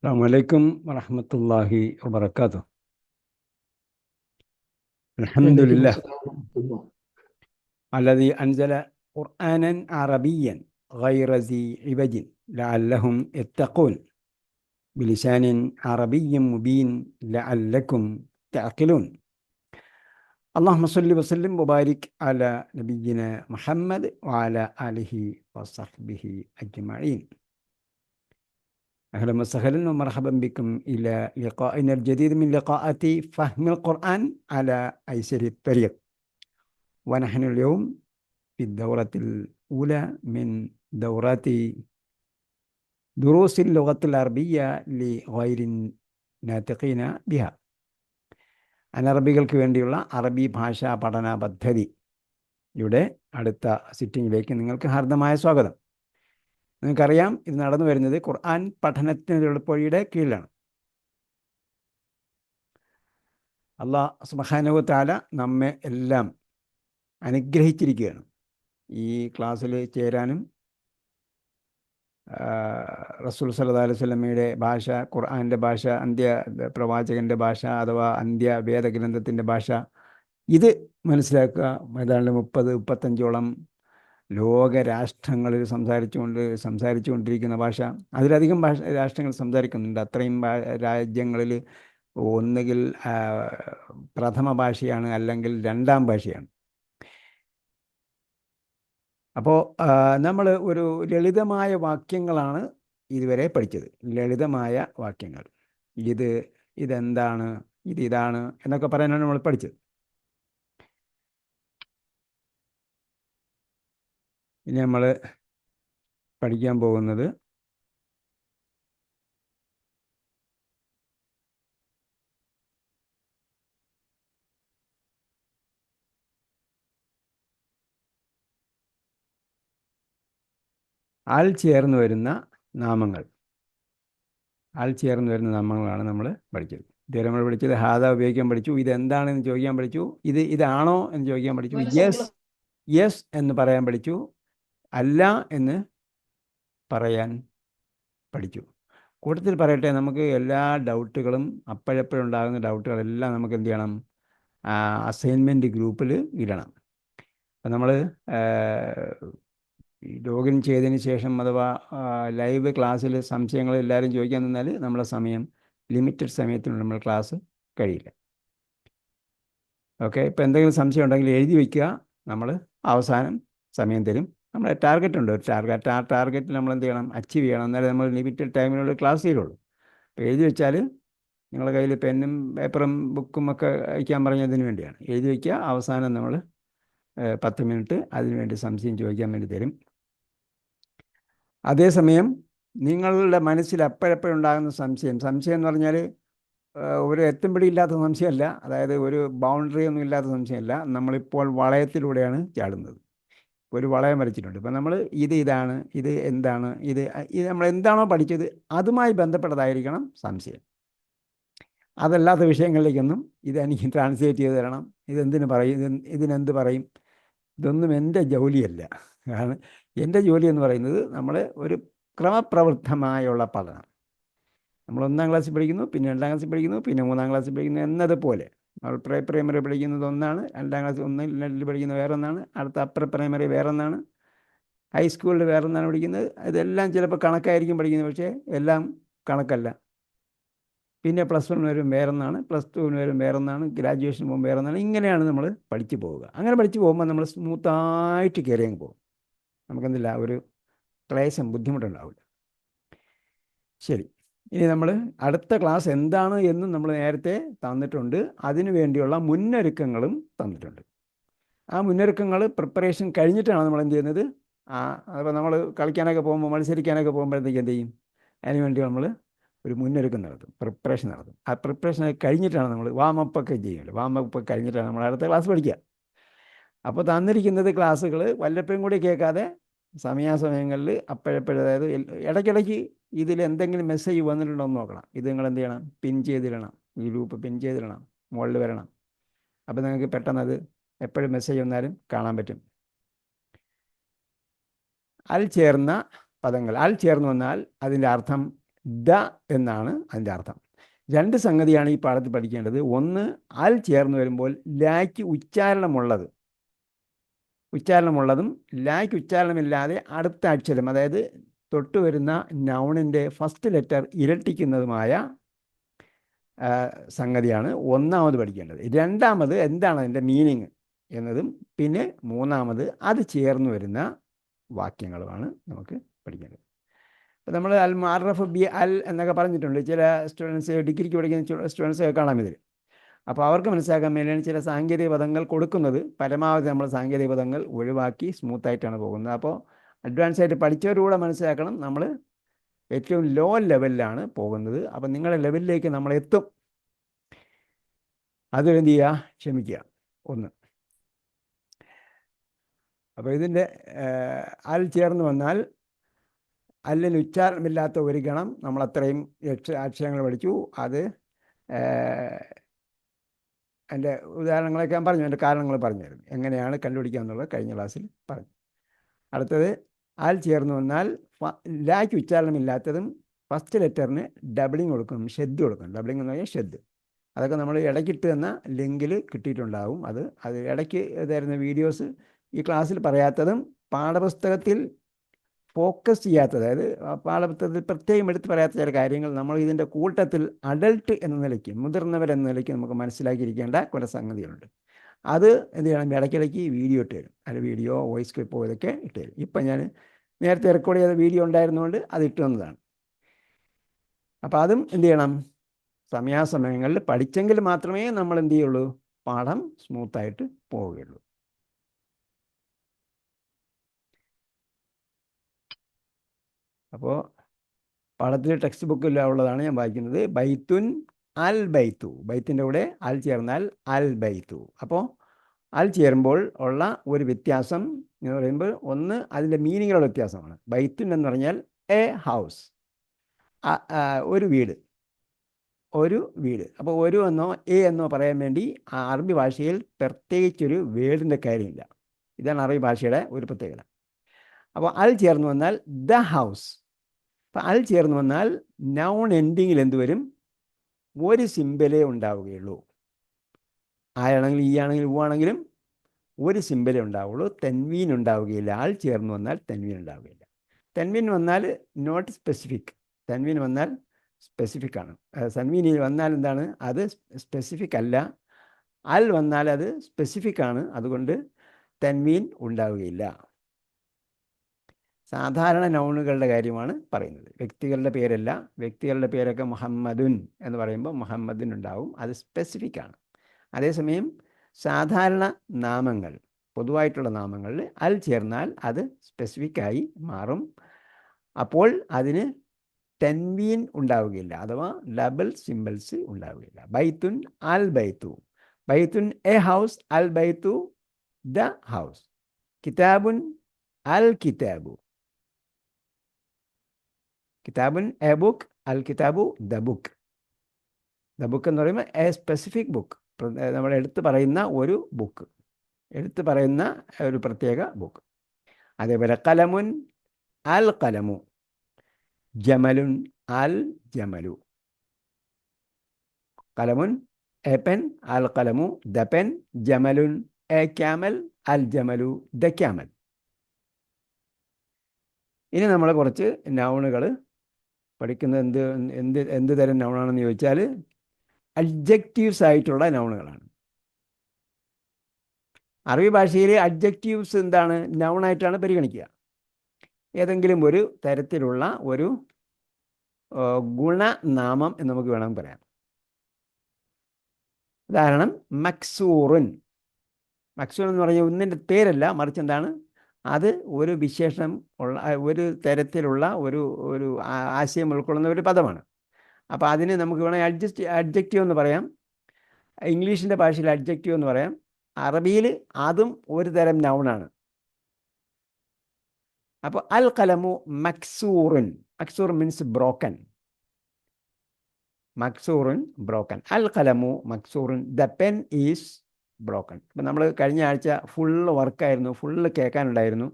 السلام عليكم ورحمة الله وبركاته. الحمد وعليكم لله السلام ورحمة الله. الذي أنزل قرآنا عربيا غير ذي عوج لعلهم يتقون بلسان عربي مبين لعلكم تعقلون. اللهم صل وسلم وبارك على نبينا محمد وعلى آله وصحبه أجمعين. أهلا وسهلا ومرحبا بكم إلى لقائنا الجديد من لقاءات فهم القرآن على أيسر الطريق. ونحن اليوم في الدورة الأولى من دورات دروس اللغة العربية لغير الناطقين بها. അനറബികൾക്ക് വേണ്ടിയുള്ള അറബി ഭാഷാ പഠന പദ്ധതിയുടെ അടുത്ത സിറ്റിങ്ങിലേക്ക് നിങ്ങൾക്ക് ഹാർദമായ സ്വാഗതം. നിങ്ങൾക്കറിയാം, ഇത് നടന്നു വരുന്നത് ഖുർആൻ പഠനത്തിനുള്ള പൊഴിയുടെ കീഴിലാണ്. അല്ലാഹു സുബ്ഹാനഹു വ തആല നമ്മെ എല്ലാം അനുഗ്രഹിച്ചിരിക്കുകയാണ്. ഈ ക്ലാസ്സിൽ ചേരാനും റസൂൽ സല്ലല്ലാഹു അലൈഹി വസല്ലമയുടെ ഭാഷ, ഖുർആൻ്റെ ഭാഷ, അന്ത്യ പ്രവാചകൻ്റെ ഭാഷ അഥവാ അന്ത്യ വേദഗ്രന്ഥത്തിൻ്റെ ഭാഷ, ഇത് മനസ്സിലാക്കുക. ഏതാണ്ട് 30-35ഓളം ലോകരാഷ്ട്രങ്ങളിൽ സംസാരിച്ചുകൊണ്ടിരിക്കുന്ന ഭാഷ, അതിലധികം രാഷ്ട്രങ്ങൾ സംസാരിക്കുന്നുണ്ട്. അത്രയും രാജ്യങ്ങളിൽ ഒന്നുകിൽ പ്രഥമ ഭാഷയാണ്, അല്ലെങ്കിൽ രണ്ടാം ഭാഷയാണ്. അപ്പോൾ നമ്മൾ ഒരു ലളിതമായ വാക്യങ്ങളാണ് ഇതുവരെ പഠിച്ചത്. ലളിതമായ വാക്യങ്ങൾ, ഇതെന്താണ്, ഇതാണ് എന്നൊക്കെ പറയാനാണ് നമ്മൾ പഠിച്ചത്. ഇനി നമ്മൾ പഠിക്കാൻ പോകുന്നത് ആൽ ചേർന്ന് വരുന്ന നാമങ്ങളാണ് നമ്മൾ പഠിച്ചത്. ഇതുവരെ നമ്മൾ പഠിച്ചത് ഹാദ ഉപയോഗിക്കാൻ പഠിച്ചു, ഇതെന്താണെന്ന് ചോദിക്കാൻ പഠിച്ചു, ഇതാണോ എന്ന് ചോദിക്കാൻ പഠിച്ചു, യെസ് എന്ന് പറയാൻ പഠിച്ചു, അല്ല എന്ന് പറയാൻ പഠിച്ചു. കൂട്ടത്തിൽ പറയട്ടെ, നമുക്ക് എല്ലാ ഡൗട്ടുകളും, അപ്പോഴെപ്പോഴുണ്ടാകുന്ന ഡൗട്ടുകളെല്ലാം നമുക്ക് എന്ത് ചെയ്യണം, അസൈൻമെൻറ്റ് ഗ്രൂപ്പിൽ ഇടണം. അപ്പം നമ്മൾ ലോഗിൻ ചെയ്തതിന് ശേഷം അഥവാ ലൈവ് ക്ലാസ്സിൽ സംശയങ്ങൾ എല്ലാവരും ചോദിക്കാൻ നിന്നാൽ നമ്മളെ സമയം, ലിമിറ്റഡ് സമയത്തിനുള്ളിൽ നമ്മൾ ക്ലാസ് കഴിയില്ല. ഓക്കെ, ഇപ്പോൾ എന്തെങ്കിലും സംശയം ഉണ്ടെങ്കിൽ എഴുതി വയ്ക്കുക. നമ്മൾ അവസാനം സമയം തരും. നമ്മുടെ ടാർഗറ്റ് ഉണ്ട്, ഒരു ടാർഗറ്റ്. ആ ടാർഗറ്റിൽ നമ്മൾ എന്ത് ചെയ്യണം, അച്ചീവ് ചെയ്യണം. എന്നാലേ നമ്മൾ ലിമിറ്റഡ് ടൈമിനുള്ളിൽ ക്ലാസ് ചെയ്യുള്ളൂ. അപ്പോൾ എഴുതി വെച്ചാൽ നിങ്ങളുടെ കയ്യിൽ പെന്നും പേപ്പറും ബുക്കും ഒക്കെ അയക്കാൻ പറഞ്ഞതിന് വേണ്ടിയാണ്. എഴുതി വയ്ക്കുക. അവസാനം നമ്മൾ 10 മിനിറ്റ് അതിനുവേണ്ടി സംശയം ചോദിക്കാൻ വേണ്ടി തരും. അതേസമയം നിങ്ങളുടെ മനസ്സിൽ അപ്പോഴെപ്പോഴുണ്ടാകുന്ന സംശയം എന്ന് പറഞ്ഞാൽ ഒരു എത്തുംപിടിയില്ലാത്ത സംശയമല്ല, അതായത് ഒരു ബൗണ്ടറി ഒന്നും ഇല്ലാത്ത സംശയമല്ല. നമ്മളിപ്പോൾ വളയത്തിലൂടെയാണ് ചാടുന്നത്. ഒരു വളയം വരച്ചിട്ടുണ്ട്. ഇപ്പം നമ്മൾ ഇതാണ്, ഇത് എന്താണ്, ഇത് നമ്മൾ എന്താണോ പഠിച്ചത് അതുമായി ബന്ധപ്പെട്ടതായിരിക്കണം സംശയം. അതല്ലാത്ത വിഷയങ്ങളിലേക്കൊന്നും ഇതെനിക്ക് ട്രാൻസ്ലേറ്റ് ചെയ്ത് തരണം, ഇതെന്തിനു പറയും, ഇതിനെന്ത് പറയും, ഇതൊന്നും എൻ്റെ ജോലിയല്ല. കാരണം എൻ്റെ ജോലി എന്ന് പറയുന്നത് നമ്മൾ ഒരു ക്രമപ്രവൃത്തമായുള്ള പഠനം. നമ്മൾ 1-ാം ക്ലാസ്സിൽ പഠിക്കുന്നു, പിന്നെ 2-ാം ക്ലാസ്സിൽ പഠിക്കുന്നു, പിന്നെ 3-ാം ക്ലാസ്സിൽ പഠിക്കുന്നു എന്നതുപോലെ. നമ്മൾ പ്രൈമറി പഠിക്കുന്നത് ഒന്നാണ്, 2-ാം ക്ലാസ് 1-ൽ പഠിക്കുന്നത് വേറൊന്നാണ്, അടുത്ത അപ്പർ പ്രൈമറി വേറൊന്നാണ്, ഹൈസ്കൂളിൽ വേറൊന്നാണ് പഠിക്കുന്നത്. ഇതെല്ലാം ചിലപ്പോൾ കണക്കായിരിക്കും പഠിക്കുന്നത്, പക്ഷേ എല്ലാം കണക്കല്ല. പിന്നെ +1 വരും വേറൊന്നാണ്, +2 വരും വേറൊന്നാണ്, ഗ്രാജുവേഷൻ പോകുമ്പോൾ വേറൊന്നാണ്. ഇങ്ങനെയാണ് നമ്മൾ പഠിച്ചു പോവുക. അങ്ങനെ പഠിച്ചു പോകുമ്പോൾ നമ്മൾ സ്മൂത്തായിട്ട് കയറിയങ്ങ് പോകും. നമുക്കെന്തില്ല, ഒരു ക്ലേശം, ബുദ്ധിമുട്ടുണ്ടാവില്ല. ശരി, ഇനി നമ്മൾ അടുത്ത ക്ലാസ് എന്താണ് എന്നും നമ്മൾ നേരത്തെ തന്നിട്ടുണ്ട്. അതിനു വേണ്ടിയുള്ള മുന്നൊരുക്കങ്ങളും തന്നിട്ടുണ്ട്. ആ മുന്നൊരുക്കങ്ങൾ പ്രിപ്പറേഷൻ കഴിഞ്ഞിട്ടാണ് നമ്മൾ എന്ത് ചെയ്യുന്നത്. അപ്പോൾ നമ്മൾ കളിക്കാനൊക്കെ പോകുമ്പോൾ, മത്സരിക്കാനൊക്കെ പോകുമ്പോഴത്തേക്ക് എന്ത് ചെയ്യും, അതിനുവേണ്ടി നമ്മൾ ഒരു മുന്നൊരുക്കം നടത്തും, പ്രിപ്പറേഷൻ നടത്തും. ആ പ്രിപ്പറേഷൻ കഴിഞ്ഞിട്ടാണ് നമ്മൾ വാമപ്പൊക്കെ ചെയ്യുമല്ലോ. വാമപ്പ് കഴിഞ്ഞിട്ടാണ് നമ്മൾ അടുത്ത ക്ലാസ് പഠിക്കുക. അപ്പോൾ തന്നിരിക്കുന്നത് ക്ലാസ്സുകൾ വല്ലപ്പോഴും കൂടി കേൾക്കാതെ സമയാസമയങ്ങളിൽ അപ്പോഴപ്പോഴും, അതായത് ഇടയ്ക്കിടയ്ക്ക് ഇതിൽ എന്തെങ്കിലും മെസ്സേജ് വന്നിട്ടുണ്ടോ എന്ന് നോക്കണം. ഇത് നിങ്ങൾ എന്ത് ചെയ്യണം, പിൻ ചെയ്തിടണം. ഈ ഗ്രൂപ്പ് പിൻ ചെയ്തിടണം, മുകളിൽ വരണം. അപ്പോൾ നിങ്ങൾക്ക് പെട്ടെന്ന് അത് എപ്പോഴും മെസ്സേജ് വന്നാലും കാണാൻ പറ്റും. അൽ ചേർന്ന പദങ്ങൾ, അൽ ചേർന്ന് വന്നാൽ അതിൻ്റെ അർത്ഥം ദ എന്നാണ് അതിൻ്റെ അർത്ഥം. രണ്ട് സംഗതിയാണ് ഈ പാഠത്തിൽ പഠിക്കേണ്ടത്. ഒന്ന്, അൽ ചേർന്ന് വരുമ്പോൾ ലായ്ക്ക് ഉച്ചാരണമുള്ളതും ലായ്ക്ക് ഉച്ചാരണമില്ലാതെ അടുത്ത അക്ഷരം, അതായത് തൊട്ട് വരുന്ന നൗണിൻ്റെ ഫസ്റ്റ് ലെറ്റർ ഇരട്ടിക്കുന്നതുമായ സംഗതിയാണ് ഒന്നാമത് പഠിക്കേണ്ടത്. രണ്ടാമത് എന്താണ് അതിൻ്റെ മീനിങ് എന്നതും പിന്നെ മൂന്നാമത് അത് ചേർന്ന് വരുന്ന വാക്യങ്ങളുമാണ് നമുക്ക് പഠിക്കേണ്ടത്. അപ്പോൾ നമ്മൾ അൽ മുഅറഫ് ബി അൽ എന്നൊക്കെ പറഞ്ഞിട്ടുണ്ട്. ചില സ്റ്റുഡൻസ്, ഡിഗ്രിക്ക് പഠിക്കുന്ന സ്റ്റുഡൻസ് കാണാം ഇതിൽ. അപ്പോൾ അവർക്ക് മനസ്സിലാക്കാൻ വേണ്ടിയാണ് ചില സാങ്കേതിക പദങ്ങൾ കൊടുക്കുന്നത്. പരമാവധി നമ്മൾ സാങ്കേതിക പദങ്ങൾ ഒഴിവാക്കി സ്മൂത്തായിട്ടാണ് പോകുന്നത്. അപ്പോൾ അഡ്വാൻസ് ആയിട്ട് പഠിച്ചവരുകൂടെ മനസ്സിലാക്കണം, നമ്മൾ ഏറ്റവും ലോ ലെവലിലാണ് പോകുന്നത്. അപ്പം നിങ്ങളുടെ ലെവലിലേക്ക് നമ്മൾ എത്തും. അതെന്ത് ചെയ്യുക, ക്ഷമിക്കുക. ഒന്ന്, അപ്പോൾ ഇതിൻ്റെ അൽ ചേർന്ന് വന്നാൽ അല്ലിന് ഉച്ചാരണമില്ലാത്ത ഒരു ഗണം, നമ്മൾ അത്രയും അക്ഷരങ്ങൾ പഠിച്ചു. അത് അതിൻ്റെ ഉദാഹരണങ്ങളൊക്കെ ഞാൻ പറഞ്ഞു, അതിൻ്റെ കാരണങ്ങൾ പറഞ്ഞായിരുന്നു, എങ്ങനെയാണ് കണ്ടുപിടിക്കുക എന്നുള്ളത് കഴിഞ്ഞ ക്ലാസ്സിൽ പറഞ്ഞു. അടുത്തത്, അൽ ചേർന്ന് വന്നാൽ ലായ്ക്ക് ഉച്ചാരണമില്ലാത്തതും ഫസ്റ്റ് ലെറ്ററിന് ഡബിളിങ് കൊടുക്കണം, ഷെഡ് കൊടുക്കണം. ഡബിളിങ് എന്ന് പറഞ്ഞാൽ ഷെഡ്. അതൊക്കെ നമ്മൾ ഇടയ്ക്കിട്ട് തന്ന ലിങ്കിൽ കിട്ടിയിട്ടുണ്ടാവും. അത് ഇടയ്ക്ക് തരുന്ന വീഡിയോസ് ഈ ക്ലാസ്സിൽ പറയാത്തതും പാഠപുസ്തകത്തിൽ ഫോക്കസ് ചെയ്യാത്തത്, അതായത് പാഠപുസ്തകത്തിൽ പ്രത്യേകം എടുത്ത് പറയാത്ത ചില കാര്യങ്ങൾ നമ്മൾ ഇതിൻ്റെ കൂട്ടത്തിൽ അഡൾട്ട് എന്ന നിലയ്ക്ക്, മുതിർന്നവരെന്ന നിലയ്ക്ക് നമുക്ക് മനസ്സിലാക്കിയിരിക്കേണ്ട കുറെ സംഗതികളുണ്ട്. അത് എന്ത് ചെയ്യണം, ഇടയ്ക്കിടയ്ക്ക് വീഡിയോ ഇട്ട് തരും. അത് വീഡിയോ, വോയിസ് ക്ലിപ്പോ ഇതൊക്കെ ഇട്ട് തരും. ഇപ്പം ഞാൻ നേരത്തെ റെക്കോർഡ് ചെയ്ത വീഡിയോ ഉണ്ടായിരുന്നുകൊണ്ട് അത് ഇട്ട് തന്നതാണ്. അപ്പോൾ അതും എന്ത് ചെയ്യണം, സമയാസമയങ്ങളിൽ പഠിച്ചെങ്കിൽ മാത്രമേ നമ്മൾ എന്ത് ചെയ്യുള്ളൂ, പാഠം സ്മൂത്തായിട്ട് പോവുകയുള്ളൂ. അപ്പോൾ പാഠത്തിൽ ടെക്സ്റ്റ് ബുക്കിൽ ഉള്ളതാണ് ഞാൻ വായിക്കുന്നത്. ബൈത്തുൻ അൽ ബൈത്തു, ബൈത്തിൻ്റെ കൂടെ അൽ ചേർന്നാൽ അൽ ബൈത്തു. അപ്പോൾ അൽ ചേരുമ്പോൾ ഉള്ള ഒരു വ്യത്യാസം എന്ന് പറയുമ്പോൾ, ഒന്ന് അതിൻ്റെ മീനിങ്ങിലുള്ള വ്യത്യാസമാണ്. ബൈത്തുൻ എന്ന് പറഞ്ഞാൽ എ ഹൗസ്, ഒരു വീട്, ഒരു വീട്. അപ്പോൾ ഒരു എന്നോ എ എന്നോ പറയാൻ വേണ്ടി അറബി ഭാഷയിൽ പ്രത്യേകിച്ചൊരു വേർഡിൻ്റെ കാര്യമില്ല. ഇതാണ് അറബി ഭാഷയുടെ ഒരു പ്രത്യേകത. അപ്പോൾ അൽ ചേർന്ന് വന്നാൽ ദ ഹൗസ്. അപ്പം അൽ ചേർന്ന് വന്നാൽ നൗൺ എൻഡിങ്ങിൽ എന്ത് വരും, ഒരു സിമ്പലേ ഉണ്ടാവുകയുള്ളൂ. ആയാണെങ്കിലും ഈ ആണെങ്കിലും ഊ ആണെങ്കിലും ഒരു സിമ്പലേ ഉണ്ടാവുള്ളൂ, തെൻവീൻ ഉണ്ടാവുകയില്ല. ആൾ ചേർന്ന് വന്നാൽ തെൻവീൻ ഉണ്ടാവുകയില്ല. തെൻവീൻ വന്നാൽ നോട്ട് സ്പെസിഫിക്, തെൻവീൻ വന്നാൽ സ്പെസിഫിക് ആണ്. തൻവീനിൽ വന്നാൽ എന്താണ്, അത് സ്പെസിഫിക് അല്ല. അൽ വന്നാൽ അത് സ്പെസിഫിക് ആണ്, അതുകൊണ്ട് തൻവീൻ ഉണ്ടാവുകയില്ല. സാധാരണ നൗണുകളുടെ കാര്യമാണ് പറയുന്നത്, വ്യക്തികളുടെ പേരല്ല. വ്യക്തികളുടെ പേരൊക്കെ മുഹമ്മദുൻ എന്ന് പറയുമ്പോൾ മുഹമ്മദിൻ ഉണ്ടാവും, അത് സ്പെസിഫിക് ആണ്. അതേസമയം സാധാരണ നാമങ്ങൾ, പൊതുവായിട്ടുള്ള നാമങ്ങളിൽ അൽ ചേർന്നാൽ അത് സ്പെസിഫിക്കായി മാറും. അപ്പോൾ അതിന് തൻവീൻ ഉണ്ടാവുകയില്ല, അഥവാ ഡബിൾ സിമ്പിൾസ് ഉണ്ടാവുകയില്ല. ബൈത്തുൻ അൽ ബൈത്തു, ബൈത്തുൻ എ ഹൗസ്, അൽ ബൈത്തു ദ ഹൗസ്. കിതാബുൻ അൽ കിതാബു, കിതാബുൻ എ ബുക്ക്, അൽ കിതാബു ദ ബുക്ക്. ദ ബുക്ക് എന്ന് പറയുമ്പോൾ എ സ്പെസിഫിക് ബുക്ക്, നമ്മൾ എടുത്തു പറയുന്ന ഒരു ബുക്ക്, എടുത്തു പറയുന്ന ഒരു പ്രത്യേക ബുക്ക്. അതേപോലെ കലമുൻ അൽ കലമു, ജമലുൻ അൽ ജമലു. കലമുൻ എ പെൻ, അൽ കലമു ദ പെൻ, ജമലുൻ എ ക്യാമൽ, അൽ ജമലു ദ ക്യാമൽ. ഇനി നമ്മൾ കുറച്ച് നൗണുകൾ പഠിക്കുന്നത് എന്ത് തരം നൗണാണെന്ന് ചോദിച്ചാൽ അഡ്ജക്റ്റീവ്സ് ആയിട്ടുള്ള നൗണുകളാണ്. അറബി ഭാഷയിൽ അഡ്ജക്റ്റീവ്സ് എന്താണ്, നൗണായിട്ടാണ് പരിഗണിക്കുക. ഏതെങ്കിലും ഒരു തരത്തിലുള്ള ഒരു ഗുണനാമം എന്ന് നമുക്ക് വേണമെങ്കിൽ പറയാം. ഉദാഹരണം മക്സൂറുൻ. മക്സൂർ എന്ന് പറഞ്ഞാൽ ഒന്നിൻ്റെ പേരല്ല, മറിച്ച് എന്താണ്, അത് ഒരു വിശേഷണം ഉള്ള ഒരു തരത്തിലുള്ള ഒരു ആശയം ഉൾക്കൊള്ളുന്ന ഒരു പദമാണ്. അപ്പോൾ അതിന് നമുക്ക് വേണമെങ്കിൽ അഡ്ജക്റ്റീവ് എന്ന് പറയാം. ഇംഗ്ലീഷിൻ്റെ ഭാഷയിൽ അഡ്ജക്റ്റീവ് എന്ന് പറയാം. അറബിയിൽ അതും ഒരു തരം നൗണാണ്. അപ്പോൾ അൽ കലമു മക്സൂറുൻ, മക്സൂർ മീൻസ് ബ്രോക്കൻ, മക്സൂറുൻ ബ്രോക്കൻ. അൽ കലമു മക്സൂറുൻ, ദ പെൻ ഈസ് ബ്രോക്കൺ. ഇപ്പം നമ്മൾ കഴിഞ്ഞ ആഴ്ച ഫുള്ള് വർക്കായിരുന്നു, ഫുള്ള് കേൾക്കാനുണ്ടായിരുന്നു.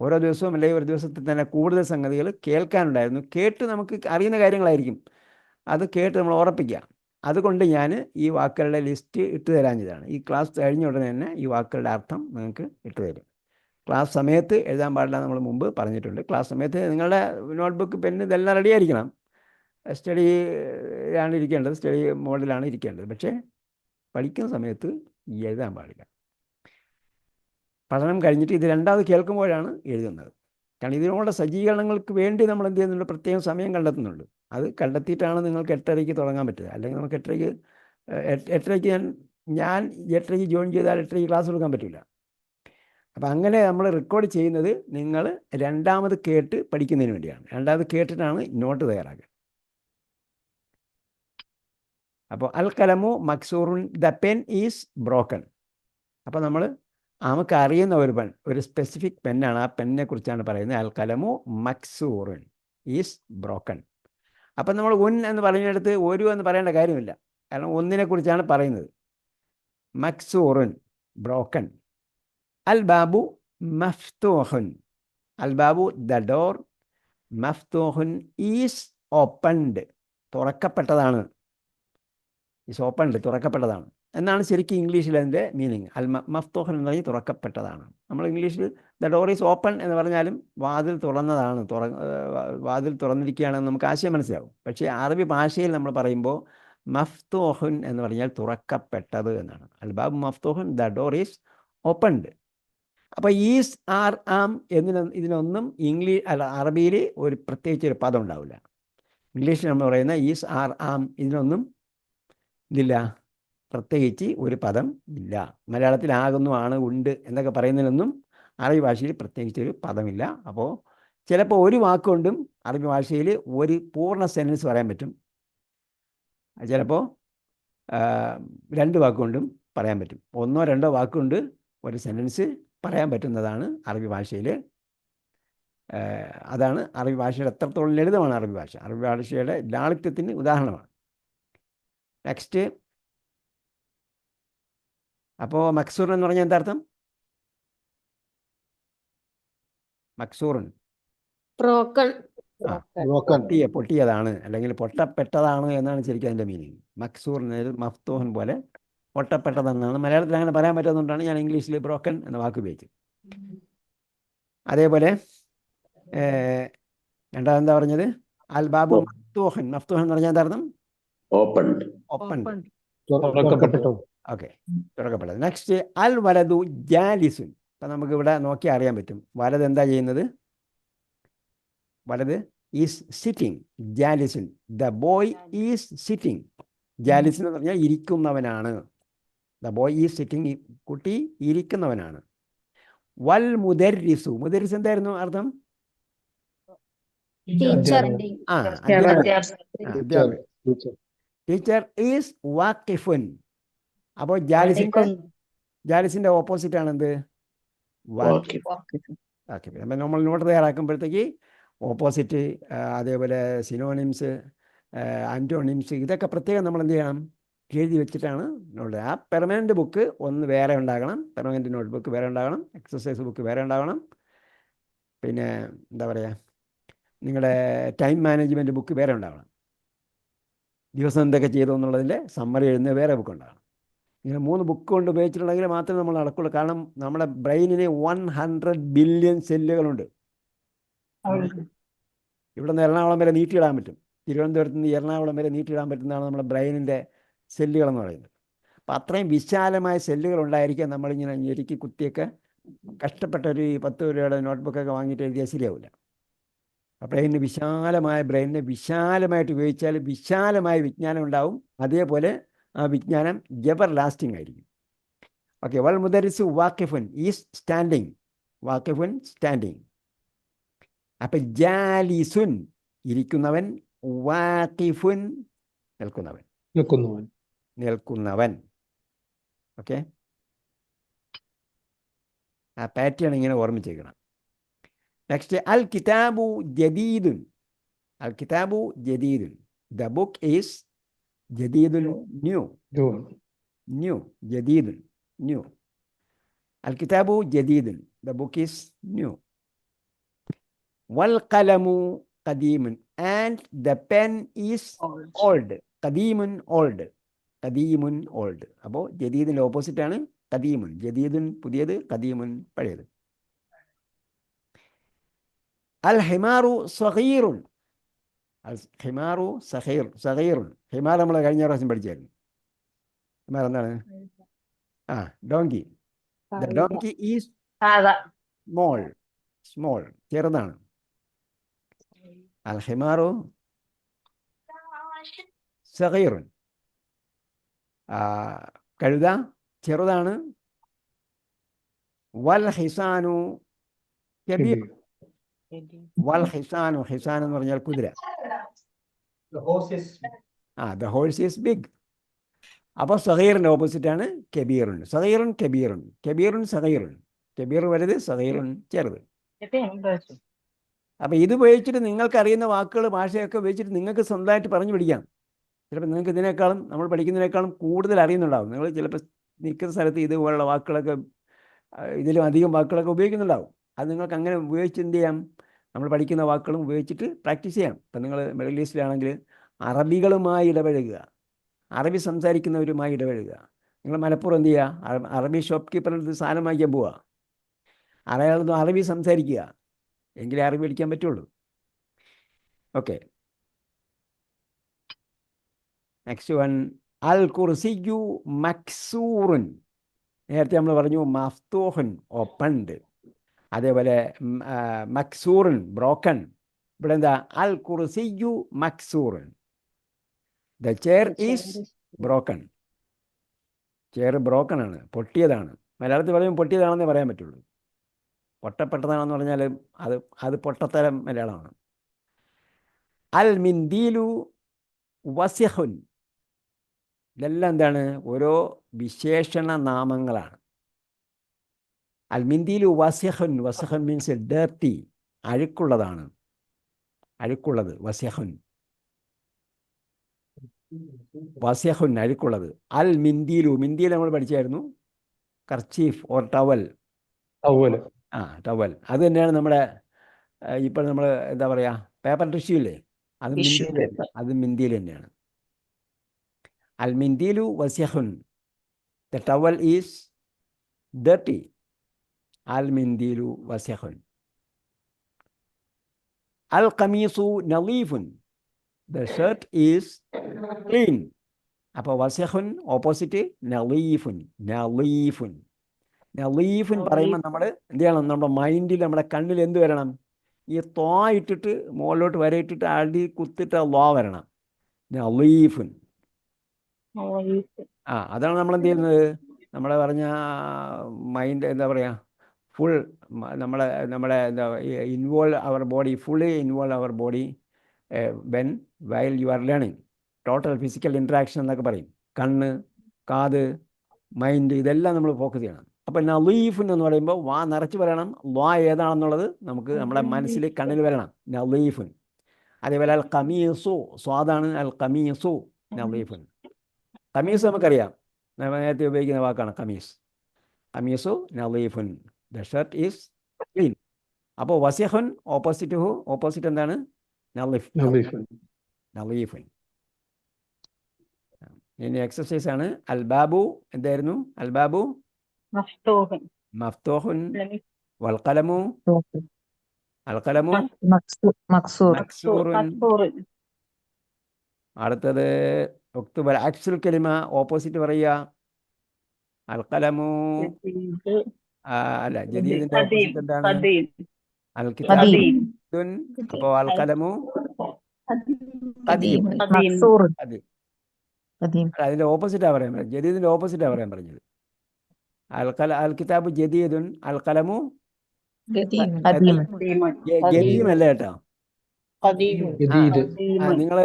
ഓരോ ദിവസവും അല്ലെങ്കിൽ ഒരു ദിവസത്തിൽ തന്നെ കൂടുതൽ സംഗതികൾ കേൾക്കാനുണ്ടായിരുന്നു. കേട്ട് നമുക്ക് അറിയുന്ന കാര്യങ്ങളായിരിക്കും, അത് കേട്ട് നമ്മൾ ഉറപ്പിക്കുക. അതുകൊണ്ട് ഞാൻ ഈ വാക്കുകളുടെ ലിസ്റ്റ് ഇട്ട് തരാഞ്ഞതാണ്. ഈ ക്ലാസ് കഴിഞ്ഞ ഉടനെ തന്നെ ഈ വാക്കുകളുടെ അർത്ഥം നിങ്ങൾക്ക് ഇട്ട് തരും. ക്ലാസ് സമയത്ത് എഴുതാൻ പാടില്ല, നമ്മൾ മുമ്പ് പറഞ്ഞിട്ടുണ്ട്. ക്ലാസ് സമയത്ത് നിങ്ങളുടെ നോട്ട്ബുക്ക്, പെന്ന് ഇതെല്ലാം റെഡി ആയിരിക്കണം. സ്റ്റഡി ആണ് ഇരിക്കേണ്ടത്, സ്റ്റഡി മോഡിലാണ് ഇരിക്കേണ്ടത്. പക്ഷേ പഠിക്കുന്ന സമയത്ത് എഴുതാൻ പാടില്ല. പഠനം കഴിഞ്ഞിട്ട് ഇത് രണ്ടാമത് കേൾക്കുമ്പോഴാണ് എഴുതുന്നത്. കാരണം ഇതിനുള്ള സജ്ജീകരണങ്ങൾക്ക് വേണ്ടി നമ്മൾ എന്ത് ചെയ്യുന്നുണ്ട്, പ്രത്യേകം സമയം കണ്ടെത്തുന്നുണ്ട്. അത് കണ്ടെത്തിയിട്ടാണ് നിങ്ങൾക്ക് 8:30-ക്ക് തുടങ്ങാൻ പറ്റുക. അല്ലെങ്കിൽ നമുക്ക് 8:30-ക്ക് ഞാൻ 8:30-ക്ക് ജോയിൻ ചെയ്താൽ 8:30-ക്ക് ക്ലാസ് എടുക്കാൻ പറ്റില്ല. അപ്പം അങ്ങനെ നമ്മൾ റെക്കോർഡ് ചെയ്യുന്നത് നിങ്ങൾ രണ്ടാമത് കേട്ട് പഠിക്കുന്നതിന് വേണ്ടിയാണ്. രണ്ടാമത് കേട്ടിട്ടാണ് നോട്ട് തയ്യാറാക്കുക. അപ്പോൾ അൽ കലമു മക്സൂറുൻ, ദ പെൻ ഈസ് ബ്രോക്കൺ. അപ്പോൾ നമ്മൾ നമുക്ക് അറിയുന്ന ഒരു സ്പെസിഫിക് പെന്നാണ്. ആ പെന്നിനെ കുറിച്ചാണ് പറയുന്നത്. അൽ കലമു മക്സൂറുൻ ഈസ് ബ്രോക്കൺ. അപ്പം നമ്മൾ ഉൻ എന്ന് പറയുന്നിടത്ത് ഒരു എന്ന് പറയേണ്ട കാര്യമില്ല, കാരണം ഒന്നിനെ കുറിച്ചാണ് പറയുന്നത്. മക്സൂറുൻ, ബ്രോക്കൺ. അൽ ബാബു മഫ്തൂഹുൻ, അൽ ബാബു ദ ഡോർ, മഫ്തൂഹുൻ ഈസ് ഓപ്പൺഡ്, തുറക്കപ്പെട്ടതാണ്. ഈസ് ഓപ്പൺഡ്, തുറക്കപ്പെട്ടതാണ് എന്നാണ് ശരിക്കും ഇംഗ്ലീഷിൽ അതിൻ്റെ മീനിങ്. അൽ മഫ്തൂഹൻ എന്ന് പറഞ്ഞാൽ തുറക്കപ്പെട്ടതാണ്. നമ്മൾ ഇംഗ്ലീഷിൽ ദ ഡോർ ഈസ് ഓപ്പൺ എന്ന് പറഞ്ഞാലും വാതിൽ തുറന്നതാണ്, വാതിൽ തുറന്നിരിക്കുകയാണെന്ന് നമുക്ക് ആശയം മനസ്സിലാവും. പക്ഷേ അറബി ഭാഷയിൽ നമ്മൾ പറയുമ്പോൾ മഫ്തൂഹുൻ എന്ന് പറഞ്ഞാൽ തുറക്കപ്പെട്ടത് എന്നാണ്. അൽ ബാബു മഫ്തൂഹുൻ, ദ ഡോർ ഈസ് ഓപ്പൺഡ്. അപ്പോൾ ഈസ്, ആർ, ആം ഇതിനൊന്നും അറബിയിൽ ഒരു പ്രത്യേകിച്ച് ഒരു പദം ഉണ്ടാവില്ല. ഇംഗ്ലീഷിൽ നമ്മൾ പറയുന്ന ഈസ്, ആർ, ആം ഇതിനൊന്നും ഇതില്ല, പ്രത്യേകിച്ച് ഒരു പദം ഇല്ല. മലയാളത്തിൽ ആകുന്നു, ആണ്, ഉണ്ട് എന്നൊക്കെ പറയുന്നതിനൊന്നും അറബി ഭാഷയിൽ പ്രത്യേകിച്ച് ഒരു പദമില്ല. അപ്പോൾ ചിലപ്പോൾ ഒരു വാക്കുകൊണ്ടും അറബി ഭാഷയിൽ ഒരു പൂർണ്ണ സെൻറ്റൻസ് പറയാൻ പറ്റും. ചിലപ്പോൾ രണ്ട് വാക്കുകൊണ്ടും പറയാൻ പറ്റും. ഒന്നോ രണ്ടോ വാക്കുകൊണ്ട് ഒരു സെൻറ്റൻസ് പറയാൻ പറ്റുന്നതാണ് അറബി ഭാഷയിൽ. അതാണ് അറബി ഭാഷയുടെ എത്രത്തോളം ലളിതമാണ് അറബി ഭാഷ. അറബി ഭാഷയുടെ ലാളിത്യത്തിന് ഉദാഹരണമാണ്. നെക്സ്റ്റ്, അപ്പോൾ മക്സൂർ എന്ന് പറഞ്ഞാൽ എന്താ അർത്ഥം? മക്സൂറൻ പൊട്ടിയതാണ് അല്ലെങ്കിൽ പൊട്ടപ്പെട്ടതാണ് എന്നാണ് ശരിക്കും അതിൻ്റെ മീനിങ്. മക്സൂർ മഫ്തൂഹൻ പോലെ പൊട്ടപ്പെട്ടതെന്നാണ്. മലയാളത്തിൽ അങ്ങനെ പറയാൻ പറ്റുന്നതുകൊണ്ടാണ് ഞാൻ ഇംഗ്ലീഷിൽ ബ്രോക്കൺ എന്ന വാക്ക് ഉപയോഗിച്ചത്. അതേപോലെ രണ്ടാമത് എന്താ പറഞ്ഞത്? അൽ ബാബു മഫ്തൂഹൻ. മഫ്തൂഹൻ എന്ന് പറഞ്ഞാൽ എന്താ അർത്ഥം? ഓപ്പൺ. ഓക്കെ, തുറക്കപ്പെട്ടത്. നെക്സ്റ്റ്, അൽ വലതു ജാലിസുൻ. അപ്പം നമുക്ക് ഇവിടെ നോക്കി അറിയാൻ പറ്റും വലത് എന്താ ചെയ്യുന്നത്. വലത് ഈസ് സിറ്റിംഗ്, ജാലിസുൻ. The boy is sitting. ജാലിസുൻ എന്ന് പറഞ്ഞാൽ ഇരിക്കുന്നവനാണ്. ദ ബോയ് ഈസ് സിറ്റിംഗ്, കുട്ടി ഇരിക്കുന്നവനാണ്. വൽ മുദർരിസു, മുദർരിസ് എന്തായിരുന്നു അർത്ഥം? ടീച്ചർ ഈസ് വാക്കിഫുൻ. അപ്പോൾ ജാലിസിന്റെ ഓപ്പോസിറ്റ് ആണ് എന്ത്? വാക്കിഫ്. അപ്പം നമ്മൾ നോട്ട് തയ്യാറാക്കുമ്പോഴത്തേക്ക് ഓപ്പോസിറ്റ്, അതേപോലെ സിനോണിംസ്, ആൻറ്റോണിംസ്, ഇതൊക്കെ പ്രത്യേകം നമ്മൾ എന്ത് ചെയ്യണം, എഴുതി വെച്ചിട്ടാണ് നോട്ട്. ആ പെർമനൻറ്റ് ബുക്ക് ഒന്ന് വേറെ ഉണ്ടാകണം, പെർമനൻറ്റ് നോട്ട് ബുക്ക് വേറെ ഉണ്ടാകണം, എക്സസൈസ് ബുക്ക് വേറെ ഉണ്ടാകണം. പിന്നെ എന്താ പറയുക, നിങ്ങളുടെ ടൈം മാനേജ്മെൻറ്റ് ബുക്ക് വേറെ ഉണ്ടാകണം. ദിവസം എന്തൊക്കെ ചെയ്തു എന്നുള്ളതിൻ്റെ സമ്മറി എഴുതുന്ന വേറെ ബുക്ക് ഉണ്ടാകണം. ഇങ്ങനെ 3 ബുക്ക് കൊണ്ട് ഉപയോഗിച്ചിട്ടുണ്ടെങ്കിൽ മാത്രമേ നമ്മൾ നടക്കുള്ളൂ. കാരണം നമ്മുടെ ബ്രെയിനിന് 100 ബില്യൺ സെല്ലുകളുണ്ട്. ഇവിടെ നിന്ന് എറണാകുളം വരെ നീട്ടിയിടാൻ പറ്റും. തിരുവനന്തപുരത്ത് നിന്ന് എറണാകുളം വരെ നീട്ടിയിടാൻ പറ്റുന്നതാണ് നമ്മുടെ ബ്രെയിനിൻ്റെ സെല്ലുകളെന്ന് പറയുന്നത്. അപ്പം അത്രയും വിശാലമായ സെല്ലുകൾ ഉണ്ടായിരിക്കാൻ നമ്മളിങ്ങനെ ഞെരുക്കി കുത്തിയൊക്കെ കഷ്ടപ്പെട്ട ഒരു 10 രൂപയുടെ നോട്ട്ബുക്കൊക്കെ വാങ്ങിയിട്ട് എഴുതിയാൽ ശരിയാവില്ല. ബ്രെയിനിന് ബ്രെയിനിനെ വിശാലമായിട്ട് ഉപയോഗിച്ചാൽ വിശാലമായ വിജ്ഞാനം ഉണ്ടാവും. അതേപോലെ ആ വിജ്ഞാനം എവർ ലാസ്റ്റിംഗ് ആയിരിക്കും. ഓക്കെ, വൽ മുദരിസു വാക്കിഫുൻ ഈസ് സ്റ്റാൻഡിങ്. വാക്കിഫുൻ സ്റ്റാൻഡിങ്. അപ്പം ജാലിസുൻ ഇരിക്കുന്നവൻ, വാക്കിഫുൻ നിൽക്കുന്നവൻ. ഓക്കെ, ആ പാറ്റേൺ ഇങ്ങനെ ഓർമ്മിച്ചേക്കണം. നെക്സ്റ്റ്, അൽ കിതാബു ജദീദുൻ. അൽ കിതാബു ജദീദുൻ. ദ ബുക്ക് ഈസ് ജദീദുൻ, ന്യൂ. ജദീദുൻ, ന്യൂ. അൽ കിതാബു ജദീദുൻ, ദ ബുക്ക് ഈസ് ന്യൂ. വൽ കലമു ഖദീമുൻ and the pen is old. ഖദീമുൻ ഓൾഡ്, ഖദീമുൻ ഓൾഡ്. അപ്പോൾ ജദീദിൻ്റെ ഓപ്പോസിറ്റാണ് ഖദീമുൻ. ജദീദുൻ പുതിയത്, ഖദീമുൻ പഴയത്. അൽ ഹിമാറു സഗീറുൻ. അൽ ഹിമാറു സഗീറുൻ. ഹിമാർ നമ്മൾ കഴിഞ്ഞ പ്രാവശ്യം പഠിച്ചായിരുന്നു. ഹിമാർ എന്താണ്? Donkey. The donkey is small, ചെറുതാണ്. അൽ ഹിമാറു സഗീറുൻ. കഴുത ചെറുതാണ്. വൽ ഹിസാനു കബീർ. വൽ ഹിസാനു, ഹിസാൻ എന്ന് പറഞ്ഞാൽ കുതിര. The horse is big. അപ്പോൾ സഗീറിൻ്റെ ഓപ്പോസിറ്റാണ് കബീറുൻ. സഗീറുൻ കബീറുൻ, കബീറുൻ സഗീറുൻ. കബീർ വലുത്, സഗീറുൻ ചെറുത്. അപ്പോൾ ഇത് ഉപയോഗിച്ചിട്ട് നിങ്ങൾക്ക് അറിയുന്ന വാക്കുകൾ, ഭാഷയൊക്കെ ഉപയോഗിച്ചിട്ട് നിങ്ങൾക്ക് സ്വന്തമായിട്ട് പറഞ്ഞു പഠിക്കാം. ചിലപ്പോൾ നിങ്ങൾക്ക് ഇതിനേക്കാളും, നമ്മൾ പഠിക്കുന്നതിനേക്കാളും കൂടുതൽ അറിയുന്നുണ്ടാവും. നിങ്ങൾ ചിലപ്പോൾ നിൽക്കുന്ന സ്ഥലത്ത് ഇതുപോലുള്ള വാക്കുകളൊക്കെ, ഇതിലും അധികം വാക്കുകളൊക്കെ ഉപയോഗിക്കുന്നുണ്ടാവും. അത് നിങ്ങൾക്ക് അങ്ങനെ ഉപയോഗിച്ച് എന്ത് ചെയ്യാം? നമ്മൾ പഠിക്കുന്ന വാക്കുകളും ഉപയോഗിച്ചിട്ട് പ്രാക്ടീസ് ചെയ്യാം. ഇപ്പം നിങ്ങൾ മിഡിൽ ഈസ്റ്റിലാണെങ്കിൽ അറബികളുമായി ഇടപഴകുക, അറബി സംസാരിക്കുന്നവരുമായി ഇടപഴകുക. നിങ്ങൾ മലപ്പുറം എന്ത് ചെയ്യുക? അറബി ഷോപ്പ് കീപ്പറിനടുത്ത് സാധനം വാങ്ങിക്കാൻ പോവുക, അയാളൊന്നും അറബി സംസാരിക്കുക, എങ്കിലേ അറബി പഠിക്കാൻ പറ്റുള്ളൂ. Okay, next one. അൽ കുർസിയു മക്സൂറുൻ. നേരത്തെ നമ്മൾ പറഞ്ഞു മഫ്തൂഹുൻ, ഓപ്പൺഡ്. അതേപോലെ മക്സൂറുൻ, ബ്രോക്കൺ. ഇവിടെ എന്താ? അൽ കുർസിയു മക്സൂറുൻ. The chair is broken. Chair broken ആണ്, പൊട്ടിയതാണ്. മലയാളത്തിൽ പറയുമ്പോൾ പൊട്ടിയതാണെന്നേ പറയാൻ പറ്റുള്ളൂ. പൊട്ടപ്പെട്ടതാണെന്ന് പറഞ്ഞാൽ അത് പൊട്ടത്തരം മലയാളമാണ്. അൽ മിന്ദീലു വസിഹുൻ. ഇതെല്ലാം എന്താണ്? ഓരോ വിശേഷണ നാമങ്ങളാണ്. അൽ മിന്ദീലു വസിഹുൻ. വസിഹുൻ മീൻസ് ഡേർട്ടി, അഴുക്കുള്ളതാണ്, അഴുക്കുള്ളത്. വസിഹുൻ, വസിഹുൻ അഴുക്കുള്ളത്. അൽ മിന്ദീലു, മിന്ദീൽ നമ്മൾ പഠിച്ചായിരുന്നു. Kerchief or towel. ടവൽ അത് തന്നെയാണ് നമ്മുടെ ഇപ്പോൾ നമ്മൾ എന്താ പറയുക, പേപ്പർ ടിഷ്യൂ ഇല്ലേ, അത് മിന്ദീൽ തന്നെയാണ്. അൽ മിന്ദീലു വസിഹുൻ. The towel is dirty. അൽ മിന്ദീലു വസിഹുൻ. അൽ ഖമീസു നളീഫുൻ. The shirt is clean. അപ്പോൾ വസിഹുൻ ഓപ്പോസിറ്റ് നളീഫുൻ. നളീഫുൻ, നളീഫുൻ പറയുമ്പോൾ നമ്മൾ എന്ത് ചെയ്യണം? നമ്മുടെ മൈൻഡിൽ, നമ്മുടെ കണ്ണിൽ എന്ത് വരണം? ഈ തോ ഇട്ടിട്ട് മുകളിലോട്ട് വരയിട്ടിട്ട് അടി കുത്തിട്ട് ലോ വരണം. നളീഫുൻ. അതാണ് നമ്മൾ എന്ത് ചെയ്യുന്നത്? നമ്മളെ പറഞ്ഞ മൈൻഡ് എന്താ പറയുക, ഫുൾ നമ്മളെ എന്താ involve our body, fully involve our body when while you are learning. Total physical interaction എന്നൊക്കെ പറയും. കണ്ണ്, കാത്, മൈൻഡ്, ഇതെല്ലാം നമ്മൾ ഫോക്കസ് ചെയ്യണം. അപ്പോൾ നളീഫുൻ എന്ന് പറയുമ്പോൾ വാ നിറച്ച് പറയണം. വാ ഏതാണെന്നുള്ളത് നമുക്ക് നമ്മുടെ മനസ്സിൽ, കണ്ണിൽ വരണം. നളീഫുൻ. അതേപോലെ അൽ ഖമീസു, സ്വാദാണ്. അൽ ഖമീസു നളീഫുൻ. ഖമീസ് നമുക്കറിയാം, നേരത്തെ ഉപയോഗിക്കുന്ന വാക്കാണ് ഖമീസ്. ഖമീസു നളീഫുൻ. The shirt is clean. അപ്പോൾ വസിഹുൻ ഓപ്പോസിറ്റ് എന്താണ്? നളീഫുൻ. ഇനി എക്സസൈസ് ആണ്. അൽബാബു എന്തായിരുന്നു? അൽബാബു മഫ്തൂഹുൻ. വൽഖലമു മക്സൂറുൻ. അടുത്തത് ഉക്തുബൽ അക്സുൽ കലിമ, ഓപ്പോസിറ്റ് പറയുക. അൽഖലമു അല്ല, ജദീദിന്റെ ഓപ്പോസിറ്റ് എന്താണ്? അൽ കിതാബുൻ. അപ്പോൾ അൽഖലമു ഖദീം. അതിന്റെ ഓപ്പോസിറ്റാ പറയാൻ പറഞ്ഞത്. ജദീദിന്റെ ഓപ്പോസിറ്റാ പറയാൻ പറഞ്ഞത്. അൽ കിതാബു ജദീദുൻ, അൽ ഖലമു ഗദീം അല്ല കേട്ടോ. നിങ്ങൾ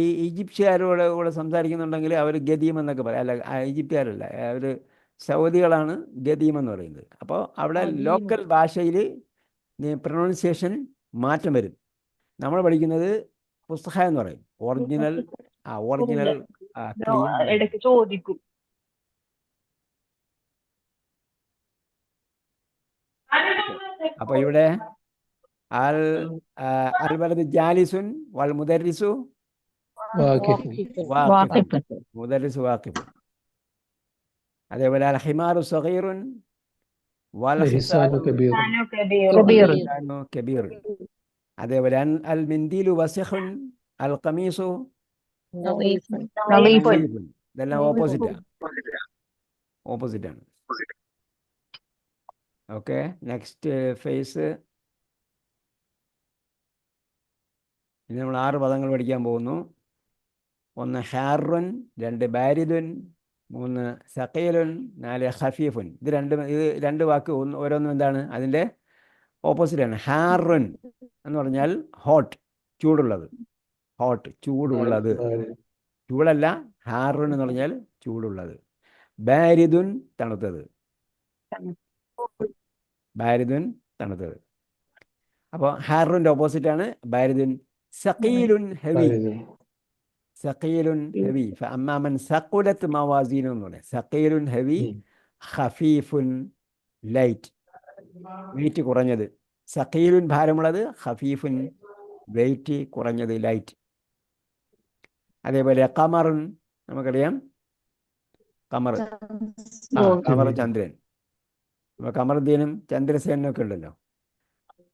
ഈ ഈജിപ്ഷ്യരോട് കൂടെ സംസാരിക്കുന്നുണ്ടെങ്കിൽ അവർ ഗദീം എന്നൊക്കെ പറയും. അല്ല, ഈജിപ്തുകാരല്ല, അവർ സൗദികളാണ് ഗദീം എന്ന് പറയുന്നത്. അപ്പോൾ അവിടെ ലോക്കൽ ഭാഷയിൽ പ്രൊനൗൺസിയേഷൻ മാറ്റം വരും. നമ്മൾ പഠിക്കുന്നത് പുസ്തക എന്ന് പറയും. ഒറിജിനൽ ഇടയ്ക്ക് ചോദിക്കും. അപ്പോൾ ഇവിടെ അൽ അൽ വലത് ജാലിസുൻ വൽ മുദരിസു വാക്കിഫുൻ. വാഖിഫുൻ. മുദരിസ് വാഖിഫുൻ. അതേപോലെ അൽ ഹിമാറു സഗീറുൻ വൽ ഹിസാനു ഹിസാനു കബീർ. കബീറുൻ. അതേപോലെ അൽ മിന്ദീലു വസിഖുൻ അൽ ഖമീസു നളീഫുൻ. ഇതെല്ലാം ഓപ്പോസിറ്റാണ്. Okay, next face. ഇനി നമ്മൾ 6 പദങ്ങൾ പഠിക്കാൻ പോകുന്നു. 1 ഹാറുൻ, 2 ബാരിദുൻ, 3 സഖീലുൻ, 4 ഖഫീഫുൻ. ഇത് രണ്ട് വാക്ക് ഓരോന്നും എന്താണ് അതിൻ്റെ ഓപ്പോസിറ്റാണ്. ഹാറുൻ എന്ന് പറഞ്ഞാൽ ഹോട്ട്, ചൂടുള്ളത്. ചൂടുള്ളത്. ചൂടല്ല, ഹാറുൻ എന്ന് പറഞ്ഞാൽ ചൂടുള്ളത്. ബാരിദുൻ, തണുത്തത്. അപ്പോൾ ഹാറുൻ്റെ ഓപ്പോസിറ്റാണ് ബാരിദുൻ. സഖീലുൻ ഹെവി. ഫഅമ്മാ മൻ സഖുലത് മവാസീനു എന്ന് പറയും. സഖീലുൻ ഹെവി, ഖഫീഫുൻ ലൈറ്റ്, വെയിറ്റ് കുറഞ്ഞത്. സഖീലുൻ ഭാരമുള്ളത്, ഖഫീഫുൻ വെയിറ്റ് കുറഞ്ഞത്, ലൈറ്റ്. അതേപോലെ ഖമറുൻ, നമുക്കറിയാം ഖമർ, ചന്ദ്രൻ. അപ്പോൾ ഖമറുദ്ദീനും ചന്ദ്രസേനും ഒക്കെ ഉണ്ടല്ലോ.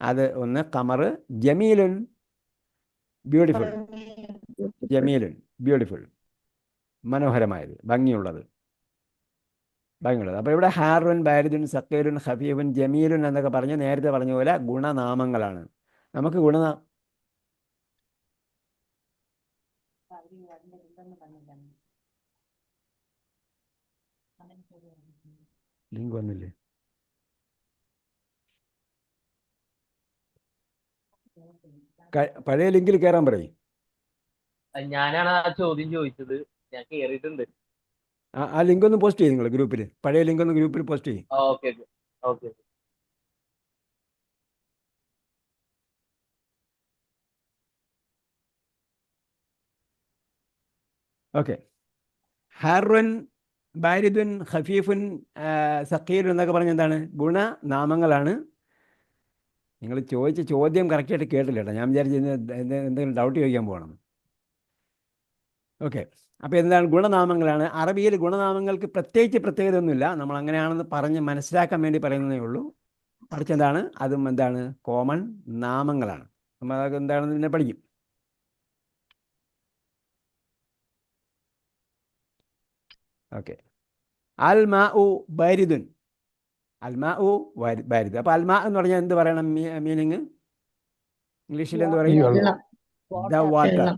അത് ഒന്ന് ഖമർ. ജമീലുൻ ബ്യൂട്ടിഫുൾ, മനോഹരമായത്, ഭംഗിയുള്ളത്. അപ്പോൾ ഇവിടെ ഹാറുൻ, ബാരിദുൻ, സഖീലുൻ, ഖഫീഫുൻ, ജമീലുൻ എന്നൊക്കെ പറഞ്ഞ് നേരത്തെ പറഞ്ഞ പോലെ ഗുണനാമങ്ങളാണ്. നമുക്ക് ലിങ്ക് വന്നില്ലേ? പഴയ ലിങ്കിൽ കയറാൻ പറയും. ഞാനാണ് ആ ചോദ്യം ചോദിച്ചത്, ഞാൻ കേറിയിട്ടുണ്ട്. ആ ലിങ്ക് ഒന്ന് പോസ്റ്റ് ചെയ്യും നിങ്ങൾ ഗ്രൂപ്പിൽ. പഴയ ലിങ്ക് ഒന്ന് ഗ്രൂപ്പിൽ പോസ്റ്റ് ചെയ്യും. ഓക്കെ. ഹാറുൻ, ബാരിദുൻ, ഖഫീഫുൻ, സഖീലുൻ എന്നൊക്കെ പറഞ്ഞ എന്താണ് ഗുണനാമങ്ങളാണ്. നിങ്ങൾ ചോദിച്ച ചോദ്യം കറക്റ്റായിട്ട് കേട്ടില്ല കേട്ടോ. ഞാൻ വിചാരിച്ചു എന്തെങ്കിലും ഡൗട്ട് ചോദിക്കാൻ പോകണം. ഓക്കെ, അപ്പോൾ എന്താണ് ഗുണനാമങ്ങളാണ്. അറബിയിൽ ഗുണനാമങ്ങൾക്ക് പ്രത്യേകിച്ച് പ്രത്യേകതയൊന്നുമില്ല. നമ്മൾ അങ്ങനെയാണെന്ന് പറഞ്ഞ് മനസ്സിലാക്കാൻ വേണ്ടി പറയുന്നതേ ഉള്ളൂ. മറിച്ച് എന്താണ്, അതും എന്താണ് കോമൺ നാമങ്ങളാണ്. നമ്മൾ അതൊക്കെ എന്താണെന്ന് പിന്നെ പഠിക്കും. ഓക്കെ. അൽ മാ ഉ ബാരിദുൻ. ബാരിദ്. അപ്പോൾ അൽമാ എന്ന് പറഞ്ഞാൽ എന്ത് പറയണം മീനിങ്? ഇംഗ്ലീഷിൽ എന്ത് പറയും? The water.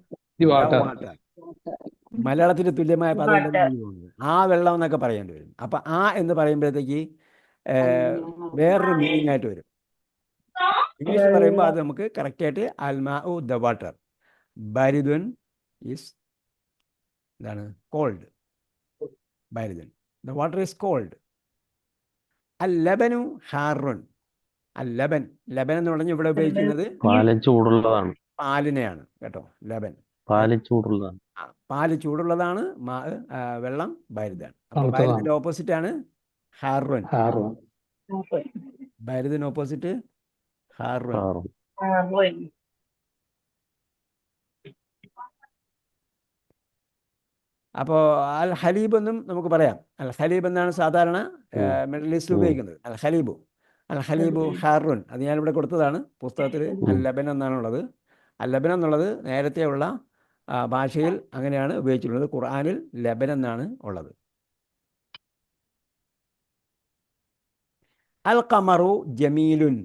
മലയാളത്തിന് തുല്യമായ പദം ഉണ്ടെന്നാണ് തോന്നുന്നത്. ആ വെള്ളം എന്നൊക്കെ പറയേണ്ടി വരും. അപ്പം ആ എന്ന് പറയുമ്പോഴത്തേക്ക് വേറൊരു മീനിങ് ആയിട്ട് വരും. ഇംഗ്ലീഷിൽ പറയുമ്പോൾ അത് നമുക്ക് കറക്റ്റായിട്ട് അൽമാ ഉ ദ വാട്ടർ. ബാരിദുൻ ഈസ് എന്താണ് കോൾഡ്. ബാരിദുൻ, ദ വാട്ടർ ഈസ് കോൾഡ്. അൽ ലബനു ഹാറുൻ. ലബൻ എന്ന് പറഞ്ഞാൽ ഇവിടെ ഉപയോഗിക്കുന്നത് ചൂടുള്ളതാണ്, പാലിനെയാണ് കേട്ടോ. ലബൻ പാല് ചൂടുള്ളതാണ്. വെള്ളം ബാരിദാണ്. അപ്പോൾ ബാരിദിന്റെ ഓപ്പോസിറ്റ് ആണ് ഹാറുൻ. ബാരിദിന് ഓപ്പോസിറ്റ് ഹാറുൻ. അപ്പോൾ അൽ ഹലീബ് എന്നും നമുക്ക് പറയാം. അൽ ഹലീബ് എന്നാണ് സാധാരണ മിഡിൽ ഈസ്റ്റിൽ ഉപയോഗിക്കുന്നത്. അൽ ഹലീബു ഹാറുൻ. അത് ഞാനിവിടെ കൊടുത്തതാണ് പുസ്തകത്തിൽ. അൽ ലബൻ എന്നാണുള്ളത്. അൽ ലബൻ എന്നുള്ളത് നേരത്തെ ഉള്ള ഭാഷയിൽ അങ്ങനെയാണ് ഉപയോഗിച്ചിട്ടുള്ളത്. ഖുർആനിൽ ലബൻ എന്നാണ് ഉള്ളത്. അൽ ഖമറു ജമീലുൻ.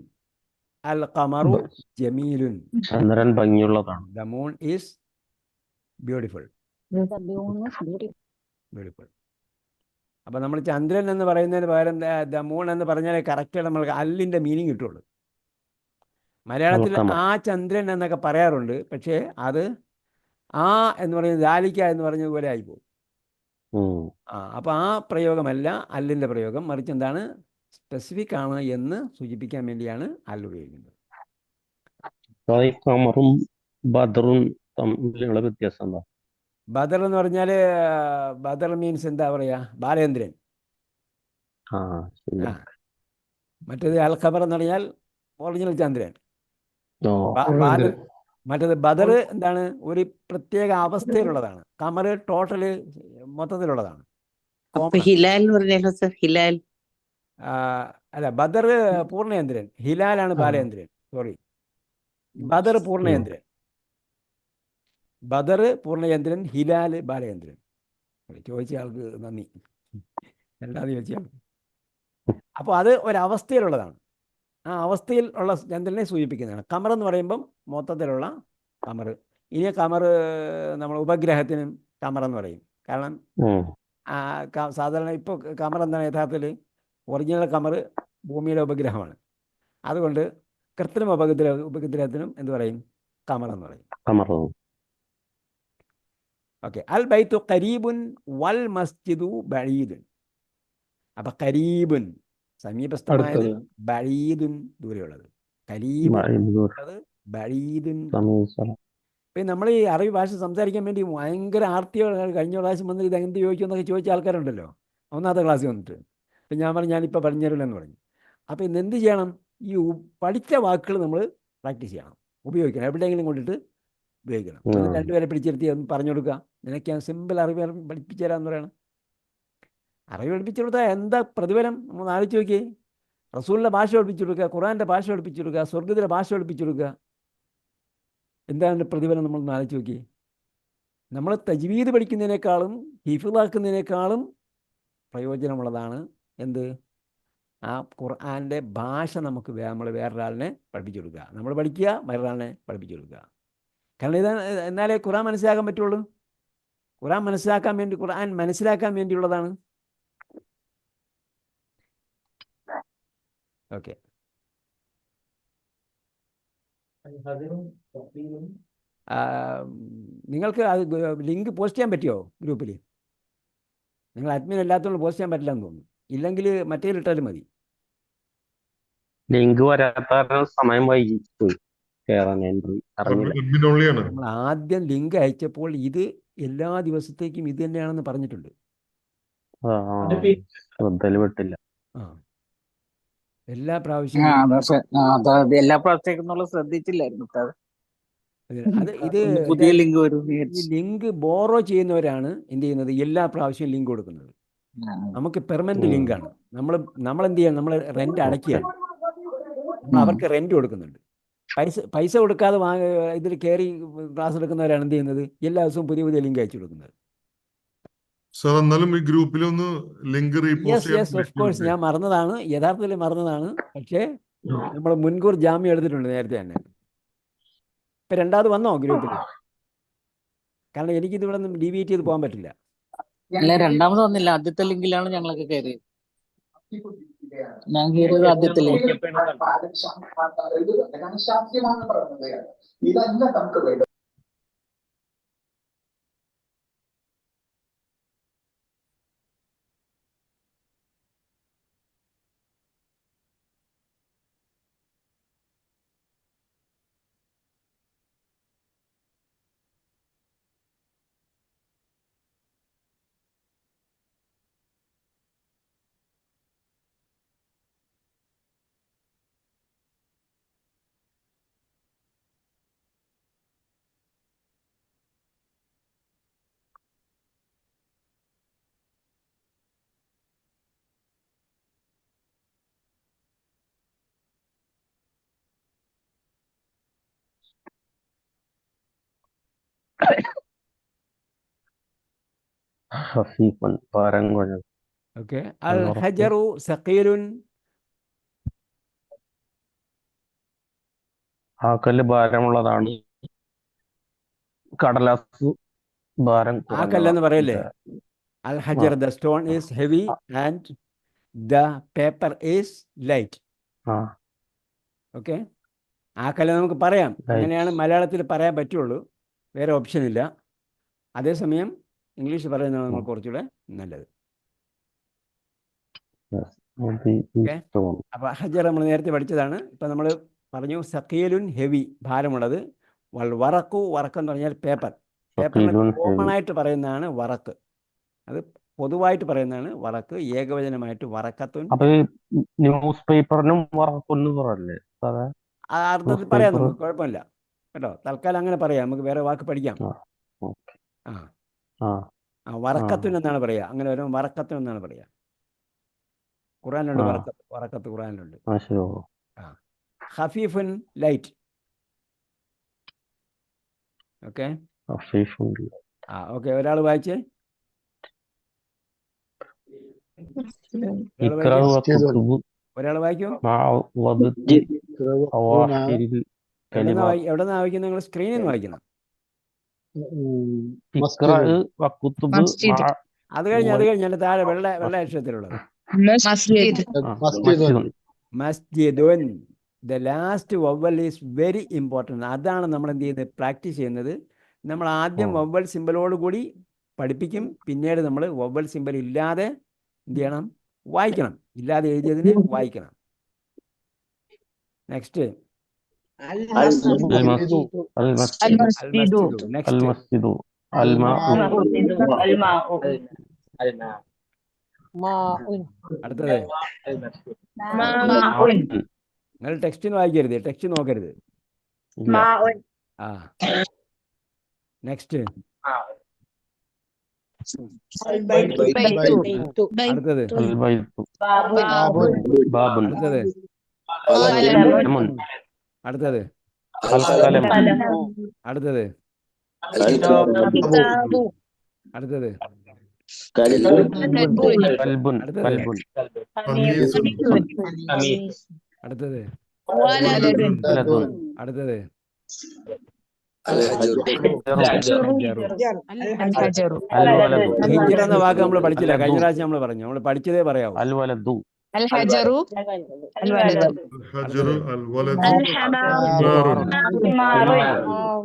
ചന്ദ്രൻ ഭംഗിയുള്ളതാണ്. The moon is beautiful. അപ്പം നമ്മൾ ചന്ദ്രൻ എന്ന് പറയുന്നതിന് പകരം ദ മൂൺ എന്ന് പറഞ്ഞാൽ കറക്റ്റ് നമ്മൾക്ക് അല്ലിൻ്റെ മീനിങ് കിട്ടുള്ളൂ. മലയാളത്തിൽ ആ ചന്ദ്രൻ എന്നൊക്കെ പറയാറുണ്ട്. പക്ഷേ അത് ആ എന്ന് പറയുന്നത് ദാലിക്ക എന്ന് പറഞ്ഞതുപോലെ ആയിപ്പോകും. അപ്പോൾ ആ പ്രയോഗമല്ല അല്ലിൻ്റെ പ്രയോഗം. മറിച്ച് എന്താണ് സ്പെസിഫിക് ആണ് എന്ന് സൂചിപ്പിക്കാൻ വേണ്ടിയാണ് അല്ല് ഉപയോഗിക്കുന്നത്. വ്യത്യാസം എന്താ? ബദർ എന്ന് പറഞ്ഞാൽ ബദർ മീൻസ് എന്താ പറയുക, ബാലേന്ദ്രൻ. മറ്റേത് അൽ ഖബർ എന്ന് പറഞ്ഞാൽ ഒറിജിനൽ ചന്ദ്രൻ. ഓ ബാദർ. ഉണ്ട്. മറ്റേത് ബദർ എന്താണ്? ഒരു പ്രത്യേക അവസ്ഥയിലുള്ളതാണ്. കമർ ടോട്ടല് മൊത്തത്തിലുള്ളതാണ്, അപ്പൊ കോമൺ. ഹിലാൽ എന്ന് പറഞ്ഞാലോ സർ? ഹിലാൽ അല്ല, ബദർ പൂർണ്ണചന്ദ്രൻ, ഹിലാലാണ് ആ. ബാലചന്ദ്രൻ. സോറി, ബദർ പൂർണ്ണചന്ദ്രൻ, ബദർ പൂർണ്ണചന്ദ്രൻ, ഹിലാൽ ബാലചന്ദ്രൻ. ചോദിച്ച ആൾക്ക് നന്ദി, രണ്ടാമത് ചോദിച്ച ആൾക്ക്. അപ്പോൾ അത് ഒരവസ്ഥയിലുള്ളതാണ്. ആ അവസ്ഥയിൽ ഉള്ള ചന്ദ്രനെ സൂചിപ്പിക്കുന്നതാണ്. കമർ എന്ന് പറയുമ്പം മൊത്തത്തിലുള്ള കമർ. ഇനി കമർ നമ്മൾ ഉപഗ്രഹത്തിനും കമർ എന്ന് പറയും. കാരണം സാധാരണ ഇപ്പോൾ കമർ എന്താണ് യഥാർത്ഥത്തിൽ? ഒറിജിനൽ കമർ ഭൂമിയുടെ ഉപഗ്രഹമാണ്. അതുകൊണ്ട് കൃത്രിമ ഉപഗ്രഹത്തിനും എന്ത് പറയും? കമർ എന്ന് പറയും. ഓക്കെ. അൽ ബൈത്തു ഖരീബുൻ വൽ മസ്ജിദു ബഈദുൻ. അപ്പൊ ഖരീബുൻ സമീപസ്ഥമായത്, ബഈദുൻ ദൂരെയുള്ളത്. ഖരീബുൻ ബഈദുൻ. ഇപ്പം നമ്മൾ ഈ അറബി ഭാഷ സംസാരിക്കാൻ വേണ്ടി ഭയങ്കര ആർത്തിയോടെ കഴിഞ്ഞ പ്രാവശ്യം വന്നിട്ട് ഇത് എന്ത് ചോദിക്കുമെന്നൊക്കെ ചോദിച്ച ആൾക്കാരുണ്ടല്ലോ, ഒന്നാമത്തെ ക്ലാസ്സിൽ വന്നിട്ട്. അപ്പം ഞാൻ പറഞ്ഞു ഞാനിപ്പോൾ പറഞ്ഞു തരില്ലെന്ന് പറഞ്ഞു. അപ്പോൾ ഇന്ന് എന്ത് ചെയ്യണം? ഈ പഠിച്ച വാക്കുകൾ നമ്മൾ പ്രാക്ടീസ് ചെയ്യണം, ഉപയോഗിക്കണം. എവിടെയെങ്കിലും കൊണ്ടിട്ട് ഉപയോഗിക്കണം. എന്നിട്ട് രണ്ടുപേരെ പിടിച്ചിരുത്തി ഒന്ന് പറഞ്ഞു കൊടുക്കുക, നിനക്ക് ഞാൻ സിമ്പിൾ അറിവ് പഠിപ്പിച്ചു തരാമെന്ന് പറയണം. അറിവ് പഠിപ്പിച്ചു കൊടുത്താൽ എന്താ പ്രതിഫലം? നമ്മൾ ആലോചിച്ച് നോക്കിയേ. റസൂലിൻ്റെ ഭാഷ പഠിപ്പിച്ചു കൊടുക്കുക, ഖുർആൻ്റെ ഭാഷ പഠിപ്പിച്ചു കൊടുക്കുക, സ്വർഗത്തിലെ ഭാഷ പഠിപ്പിച്ചു കൊടുക്കുക. എന്താണ് പ്രതിഫലം? നമ്മൾ ആലോചിച്ച് നോക്കിയേ. നമ്മൾ തജ്വീദ് പഠിക്കുന്നതിനേക്കാളും ഹിഫ്ളാക്കുന്നതിനേക്കാളും പ്രയോജനമുള്ളതാണ് എന്ത്? ആ ഖുർആൻ്റെ ഭാഷ നമുക്ക് നമ്മൾ വേറൊരാളിനെ പഠിപ്പിച്ചു കൊടുക്കുക. നമ്മൾ പഠിക്കുക, വേറൊരാളിനെ പഠിപ്പിച്ചു കൊടുക്കുക. കാരണം എന്നാലേ ഖുർആൻ മനസ്സിലാക്കാൻ പറ്റുള്ളൂ. ഖുർആൻ മനസ്സിലാക്കാൻ വേണ്ടിയുള്ളതാണ്. ഓക്കെ. നിങ്ങൾക്ക് അത് ലിങ്ക് പോസ്റ്റ് ചെയ്യാൻ പറ്റുമോ ഗ്രൂപ്പിൽ? നിങ്ങൾ അഡ്മിൻ അല്ലാത്തതുകൊണ്ട് പോസ്റ്റ് ചെയ്യാൻ പറ്റില്ല എന്ന് തോന്നുന്നു. ഇല്ലെങ്കിൽ മറ്റേ ഇട്ടാലും മതി. ലിങ്ക് വരാത്ത സമയം വൈകിപ്പോയി. നമ്മൾ ആദ്യം ലിങ്ക് അയച്ചപ്പോൾ ഇത് എല്ലാ ദിവസത്തേക്കും ഇത് തന്നെയാണെന്ന് പറഞ്ഞിട്ടുണ്ട്. വിട്ടില്ല. എല്ലാ പ്രാവശ്യവും എല്ലാ പ്രാവശ്യത്തേക്കും ശ്രദ്ധിച്ചില്ലായിരുന്നു. ഇത് പുതിയ ലിങ്ക് വരും. ഈ ലിങ്ക് ബോറോ ചെയ്യുന്നവരാണ് എന്ത് ചെയ്യുന്നത്? എല്ലാ പ്രാവശ്യവും ലിങ്ക് കൊടുക്കുന്നത്. നമുക്ക് പെർമനന്റ് ലിങ്കാണ്. നമ്മൾ എന്ത് ചെയ്യണം? നമ്മൾ റെന്റ് അടയ്ക്കുകയാണ്. നമ്മൾ അവർക്ക് റെന്റ് കൊടുക്കുന്നുണ്ട്. പൈസ കൊടുക്കാതെ ഇതിൽ കയറി ക്ലാസ് എടുക്കുന്നവരാണ് എന്ത് ചെയ്യുന്നത്? എല്ലാ ദിവസവും പുതിയ പുതിയ ലിങ്ക് അയച്ചു കൊടുക്കുന്നത്. ഈ ഗ്രൂപ്പിലൊന്ന് ലിങ്ക് യെസ് ഓഫ് കോഴ്സ്, ഞാൻ മറന്നതാണ്, യഥാർത്ഥത്തിൽ മറന്നതാണ്. പക്ഷേ നമ്മൾ മുൻകൂർ ജാമ്യം എടുത്തിട്ടുണ്ട് നേരത്തെ തന്നെ. ഇപ്പം രണ്ടാമത് വന്നോ ഗ്രൂപ്പിൽ? കാരണം എനിക്കിത് ഇവിടെ നിന്ന് ഡീവിയേറ്റ് ചെയ്ത് പോകാൻ പറ്റില്ല. രണ്ടാമത് വന്നില്ല. ആദ്യത്തെ ലിങ്കിലാണ് ഞങ്ങളൊക്കെ കയറിയത്. ഞാൻ കയറിയത് ആദ്യത്തെ ലിങ്ക്. ഭാരം കുറഞ്ഞത്. ഓക്കെ. അൽ ഹജറു സഖീലുൻ. ആ കല്ല് ഭാരമുള്ളതാണ്. കടലാസ് ഭാരം ആ കല്ലെന്ന് പറയല്ലേ? അൽ ഹജർ, the stone is heavy and the paper is light. Okay. ആ കല്ല് നമുക്ക് പറയാം. അങ്ങനെയാണ് മലയാളത്തിൽ പറയാൻ പറ്റുള്ളൂ, വേറെ ഓപ്ഷൻ ഇല്ല. അതേസമയം ഇംഗ്ലീഷ് പറയുന്നതാണ് നമ്മൾ കുറച്ചുകൂടെ നല്ലത്. അപ്പോൾ ഹജർ നമ്മൾ നേരത്തെ പഠിച്ചതാണ്. ഇപ്പം നമ്മൾ പറഞ്ഞു സഖീലുൻ, ഹെവി, ഭാരമുള്ളത്. വറക്കു, വറക്കെന്ന് പറഞ്ഞാൽ പേപ്പർ. പേപ്പറിന് കോമൺ ആയിട്ട് പറയുന്നതാണ് വറക്ക്. അത് പൊതുവായിട്ട് പറയുന്നതാണ് വറക്ക്. ഏകവചനമായിട്ട് വറക്കത്തുൻ. ന്യൂസ് പേപ്പറിനും വറക്കൊന്നും പറയല്ലേ? ആ അർത്ഥത്തിൽ ന്യൂസ് പറയാം, പേപ്പർ. നമുക്ക് കുഴപ്പമില്ല കേട്ടോ. തൽക്കാലം അങ്ങനെ പറയാം, നമുക്ക് വേറെ വാക്ക് പഠിക്കാം. ആ ഓക്കെ. ആ ആ ആ വറക്കത്തുൻ എന്നാണ് പറയുക. അങ്ങനെ വരുമ്പോൾ വറക്കത്തുൻ എന്നാണ് പറയുക. ഖുറാനിലുണ്ട് ആ വറക്കത്ത്, വറക്കത്ത് ഖുറാനിലുണ്ട്. ആ ശരി. ഓ ആ ഹഫീഫുൻ ലൈറ്റ്. ഓക്കെ. അഫീഫുണ്ട്. ആ ഓക്കെ, ഒരാൾ വായിച്ചേ. ഒരാൾ ഇക്ര വായിച്ചേ, വകുതുബ് ഒരാൾ വായിക്കൂ. മാ വദത്തി അവാഖിരിൽ കലിമാത്ത്. എവിടെന്നാ വായിക്കുന്നത്? നിങ്ങൾ സ്ക്രീനിൽ നിന്ന് വായിക്കണം. ഇക്ര വകുതുബ് മാ അത് കഴിഞ്ഞ് അതിന്റെ താഴെ വെള്ള അക്ഷരത്തിലുള്ളത് മസ്ജിദുൻ. മസ്ജിദുൻ. The last vowel is very important. അതാണ് നമ്മൾ എന്ത് ചെയ്യുന്നത്, പ്രാക്ടീസ് ചെയ്യുന്നത്. നമ്മൾ ആദ്യം വവ്വൽ സിമ്പലോട് കൂടി പഠിപ്പിക്കും, പിന്നീട് നമ്മൾ വവ്വൽ സിമ്പൽ ഇല്ലാതെ എന്ത് ചെയ്യണം, വായിക്കണം. ഇല്ലാതെ എഴുതിയതിന് വായിക്കണം. നെക്സ്റ്റ് അൽ മസ്ജിദു അൽ മസ്ജിദു അൽ മാഉ. അടുത്തത് നിങ്ങൾ ടെക്സ്റ്റിന് വായിക്കരുത്, ടെക്സ്റ്റ് നോക്കരുത്. ഇല്ല. ആ നെക്സ്റ്റ് അടുത്തത് അൽ ബൈത്തു ബാബുൻ. അടുത്തത് ഖലമുൻ. അടുത്തത് അൽ ഖലം. അടുത്തത് അടുത്തത് കൽബുൻ. അടുത്തത് കൽബുൻ. ഖമീസുൻ. അടുത്തത് വലദുൻ. അടുത്തത് അൽ വലദു. ഹിജ്റ എന്ന വാക്ക് നമ്മൾ പഠിച്ചില്ല, കഴിഞ്ഞ പ്രാവശ്യം നമ്മൾ പറഞ്ഞു. നമ്മൾ പഠിച്ചതേ പറയാവൂ. അൽ വലദു. ഹജറു അൽ വലദു ഹിമാറുൻ.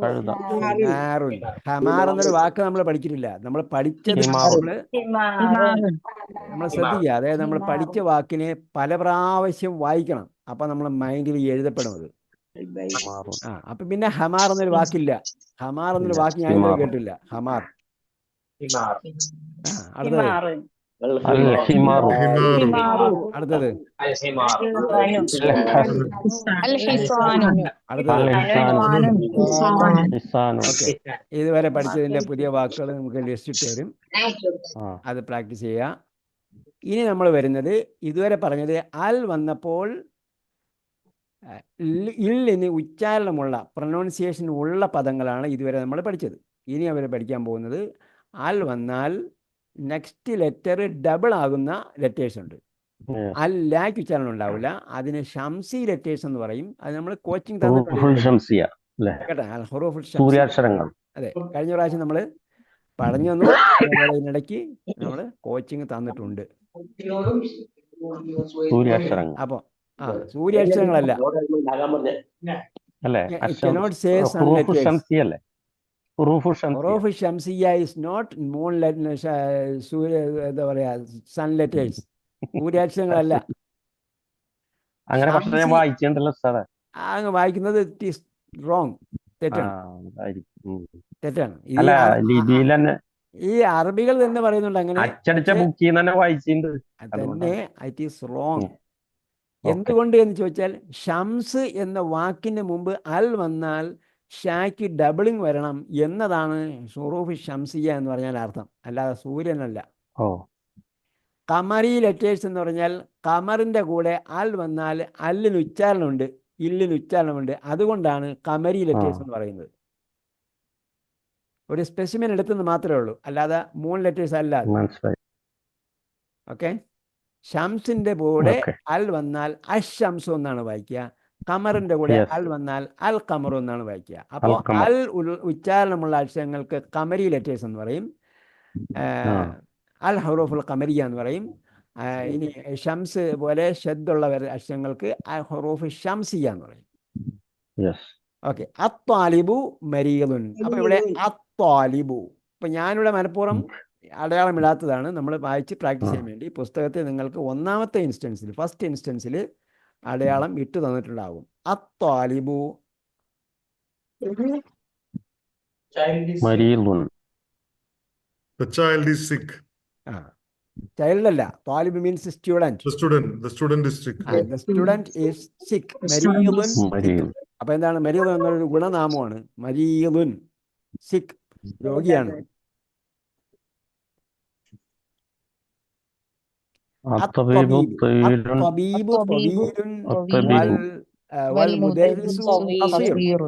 കഴുത. ഹിമാറുൻ. ഹമാർ എന്നൊരു വാക്ക് നമ്മൾ പഠിച്ചിട്ടില്ല. നമ്മൾ പഠിച്ചത് ഹിമാറുൻ. നമ്മൾ ശ്രദ്ധിക്കുക. അതായത് നമ്മൾ പഠിച്ച വാക്കിനെ പല പ്രാവശ്യം വായിക്കണം. അപ്പൊ നമ്മുടെ മൈൻഡിൽ എഴുതപ്പെടും അത്. ഹിമാറുൻ. ആ അപ്പൊ പിന്നെ ഹമാർ എന്നൊരു വാക്കില്ല. ഹമാർ എന്നൊരു വാക്ക് ഞാൻ ഇതുവരെ കേട്ടില്ല. ഹമാർ. ആ അടുത്തത് അൽ ഹിമാറു. അടുത്തത് അൽ അടുത്തത് ഹിസാനു. ഓക്കെ. ഇതുവരെ പഠിച്ചതിന്റെ പുതിയ വാക്കുകൾ നമുക്ക് ലിസ്റ്റ് ഇട്ട് തരും, ആ അത് പ്രാക്ടീസ് ചെയ്യുക. ഇനി നമ്മൾ വരുന്നത് ഇതുവരെ പറഞ്ഞത് അൽ വന്നപ്പോൾ ഇല്ലിന് ഉച്ചാരണമുള്ള പ്രൊനൗൺസിയേഷൻ ഉള്ള പദങ്ങളാണ് ഇതുവരെ നമ്മൾ പഠിച്ചത്. ഇനി അവർ പഠിക്കാൻ പോകുന്നത് അൽ വന്നാൽ നെക്സ്റ്റ് ലെറ്റർ ഡബിൾ ആകുന്ന ലെറ്റേഴ്സ് ഉണ്ട്. അൽ ലാക്ക് ഉച്ചാരണം ഉണ്ടാവില്ല. അതിന് ഷംസി ലെറ്റേഴ്സ് എന്ന് പറയും. അത് നമ്മൾ കോച്ചിങ് ഹുറൂഫുൽ ഷംസിയ അല്ലേ? കേട്ടോ, അൽ ഹുറൂഫുൽ ഷംസി. സൂര്യാക്ഷരങ്ങൾ. അതെ, കഴിഞ്ഞ പ്രാവശ്യം നമ്മൾ പറഞ്ഞു തന്നു. അതുപോലെ ഇതിനിടയ്ക്ക് നമ്മൾ കോച്ചിങ് തന്നിട്ടുണ്ട്. സൂര്യാക്ഷരങ്ങൾ അപ്പോൾ സൂര്യാക്ഷരങ്ങളല്ല. അല്ലേ? cannot say sun ഹുറൂഫുൽ letters. Shamsiya അല്ലേ? ഹുറൂഫുൽ Shamsiya. ഹുറൂഫ് Shamsiya is not moon letters, എന്താ പറയാ, സൺ ലെറ്റേഴ്സ്. സൂര്യാക്ഷരങ്ങളല്ല. അങ്ങനെ പക്ഷെ ഞാൻ ഷംസി വായിച്ചിട്ടുണ്ടല്ലോ സാറേ. അങ്ങ് വായിക്കുന്നത് ഇറ്റ് ഈസ് റോങ്. തെറ്റാണ്, തെറ്റാണ്. അല്ല ലിപിയിൽ തന്നെ ഈ അറബികൾ തന്നെ പറയുന്നുണ്ട് അങ്ങനെ. അച്ചടിച്ച ബുക്കിൽ തന്നെ വായിച്ചിട്ടുണ്ട്. തന്നെ ഇറ്റ് ഈസ് റോങ്. എന്തുകൊണ്ട് എന്ന് ചോദിച്ചാൽ ഷംസ് എന്ന വാക്കിന് മുമ്പ് അൽ വന്നാൽ ഷാക്ക് ഡബിളിങ് വരണം എന്നതാണ് ഹുറൂഫ് ഷംസിയ എന്ന് പറഞ്ഞാൽ അർത്ഥം, അല്ലാതെ സൂര്യനല്ല. ഓ കമറി ലെറ്റേഴ്സ് എന്ന് പറഞ്ഞാൽ കമറിൻ്റെ കൂടെ അൽ വന്നാൽ അല്ലിന് ഉച്ചാരണമുണ്ട്, ഇല്ലിന് ഉച്ചാരണമുണ്ട്. അതുകൊണ്ടാണ് കമരി ലെറ്റേഴ്സ് എന്ന് പറയുന്നത്. ഒരു സ്പെസിമെൻ എടുത്തെന്ന് മാത്രമേ ഉള്ളൂ, അല്ലാതെ മൂൺ ലെറ്റേഴ്സ് അല്ല. മനസ്സിലായി. ഓക്കെ. ഷംസിന്റെ കൂടെ അൽ വന്നാൽ അഷംസു എന്നാണ് വായിക്കുക. കമറിന്റെ കൂടെ അൽ വന്നാൽ അൽ കമറു എന്നാണ് വായിക്കുക. അപ്പോൾ അൽ ഉച്ചാരണമുള്ള അക്ഷരങ്ങൾക്ക് കമരി ലെറ്റേഴ്സ് എന്ന് പറയും. അൽ ഹുറൂഫുൽ ഖമരിയ എന്ന് പറയും. ഇനി ഷംസ് പോലെ ഷദ്ദുള്ള അക്ഷരങ്ങൾക്ക് അൽ ഹുറൂഫ് ഷംസിയ എന്ന് പറയും. ഓക്കെ. അത്വാലിബു മരീദുൻ. അപ്പൊ ഇവിടെ അത്വാലിബു, ഇപ്പൊ ഞാനിവിടെ മനഃപൂർവ്വം അടയാളം ഇടാത്തതാണ്, നമ്മൾ വായിച്ച് പ്രാക്ടീസ് ചെയ്യാൻ വേണ്ടി. പുസ്തകത്തിൽ നിങ്ങൾക്ക് ഒന്നാമത്തെ ഇൻസ്റ്റൻസിൽ, ഫസ്റ്റ് ഇൻസ്റ്റൻസിൽ അടയാളം ഇട്ട് തന്നിട്ടുണ്ടാകും. അത്വാലിബു മരീദുൻ. The child is sick. Child അല്ല. താലിബ് means student. The student is sick. The student is sick. The student മരീദുൻ is മരീദ്. അപ്പൊ എന്താണ്? മരീദ് എന്നൊരു ഗുണനാമമാണ്. മരീദുൻ സിക്ക്, രോഗിയാണ്. അത്തബീബു ത്വീലുൻ അത്തബീബു ത്വീലുൻ അത്തബീബു വൽ മുദർരിസു ഖസീർ.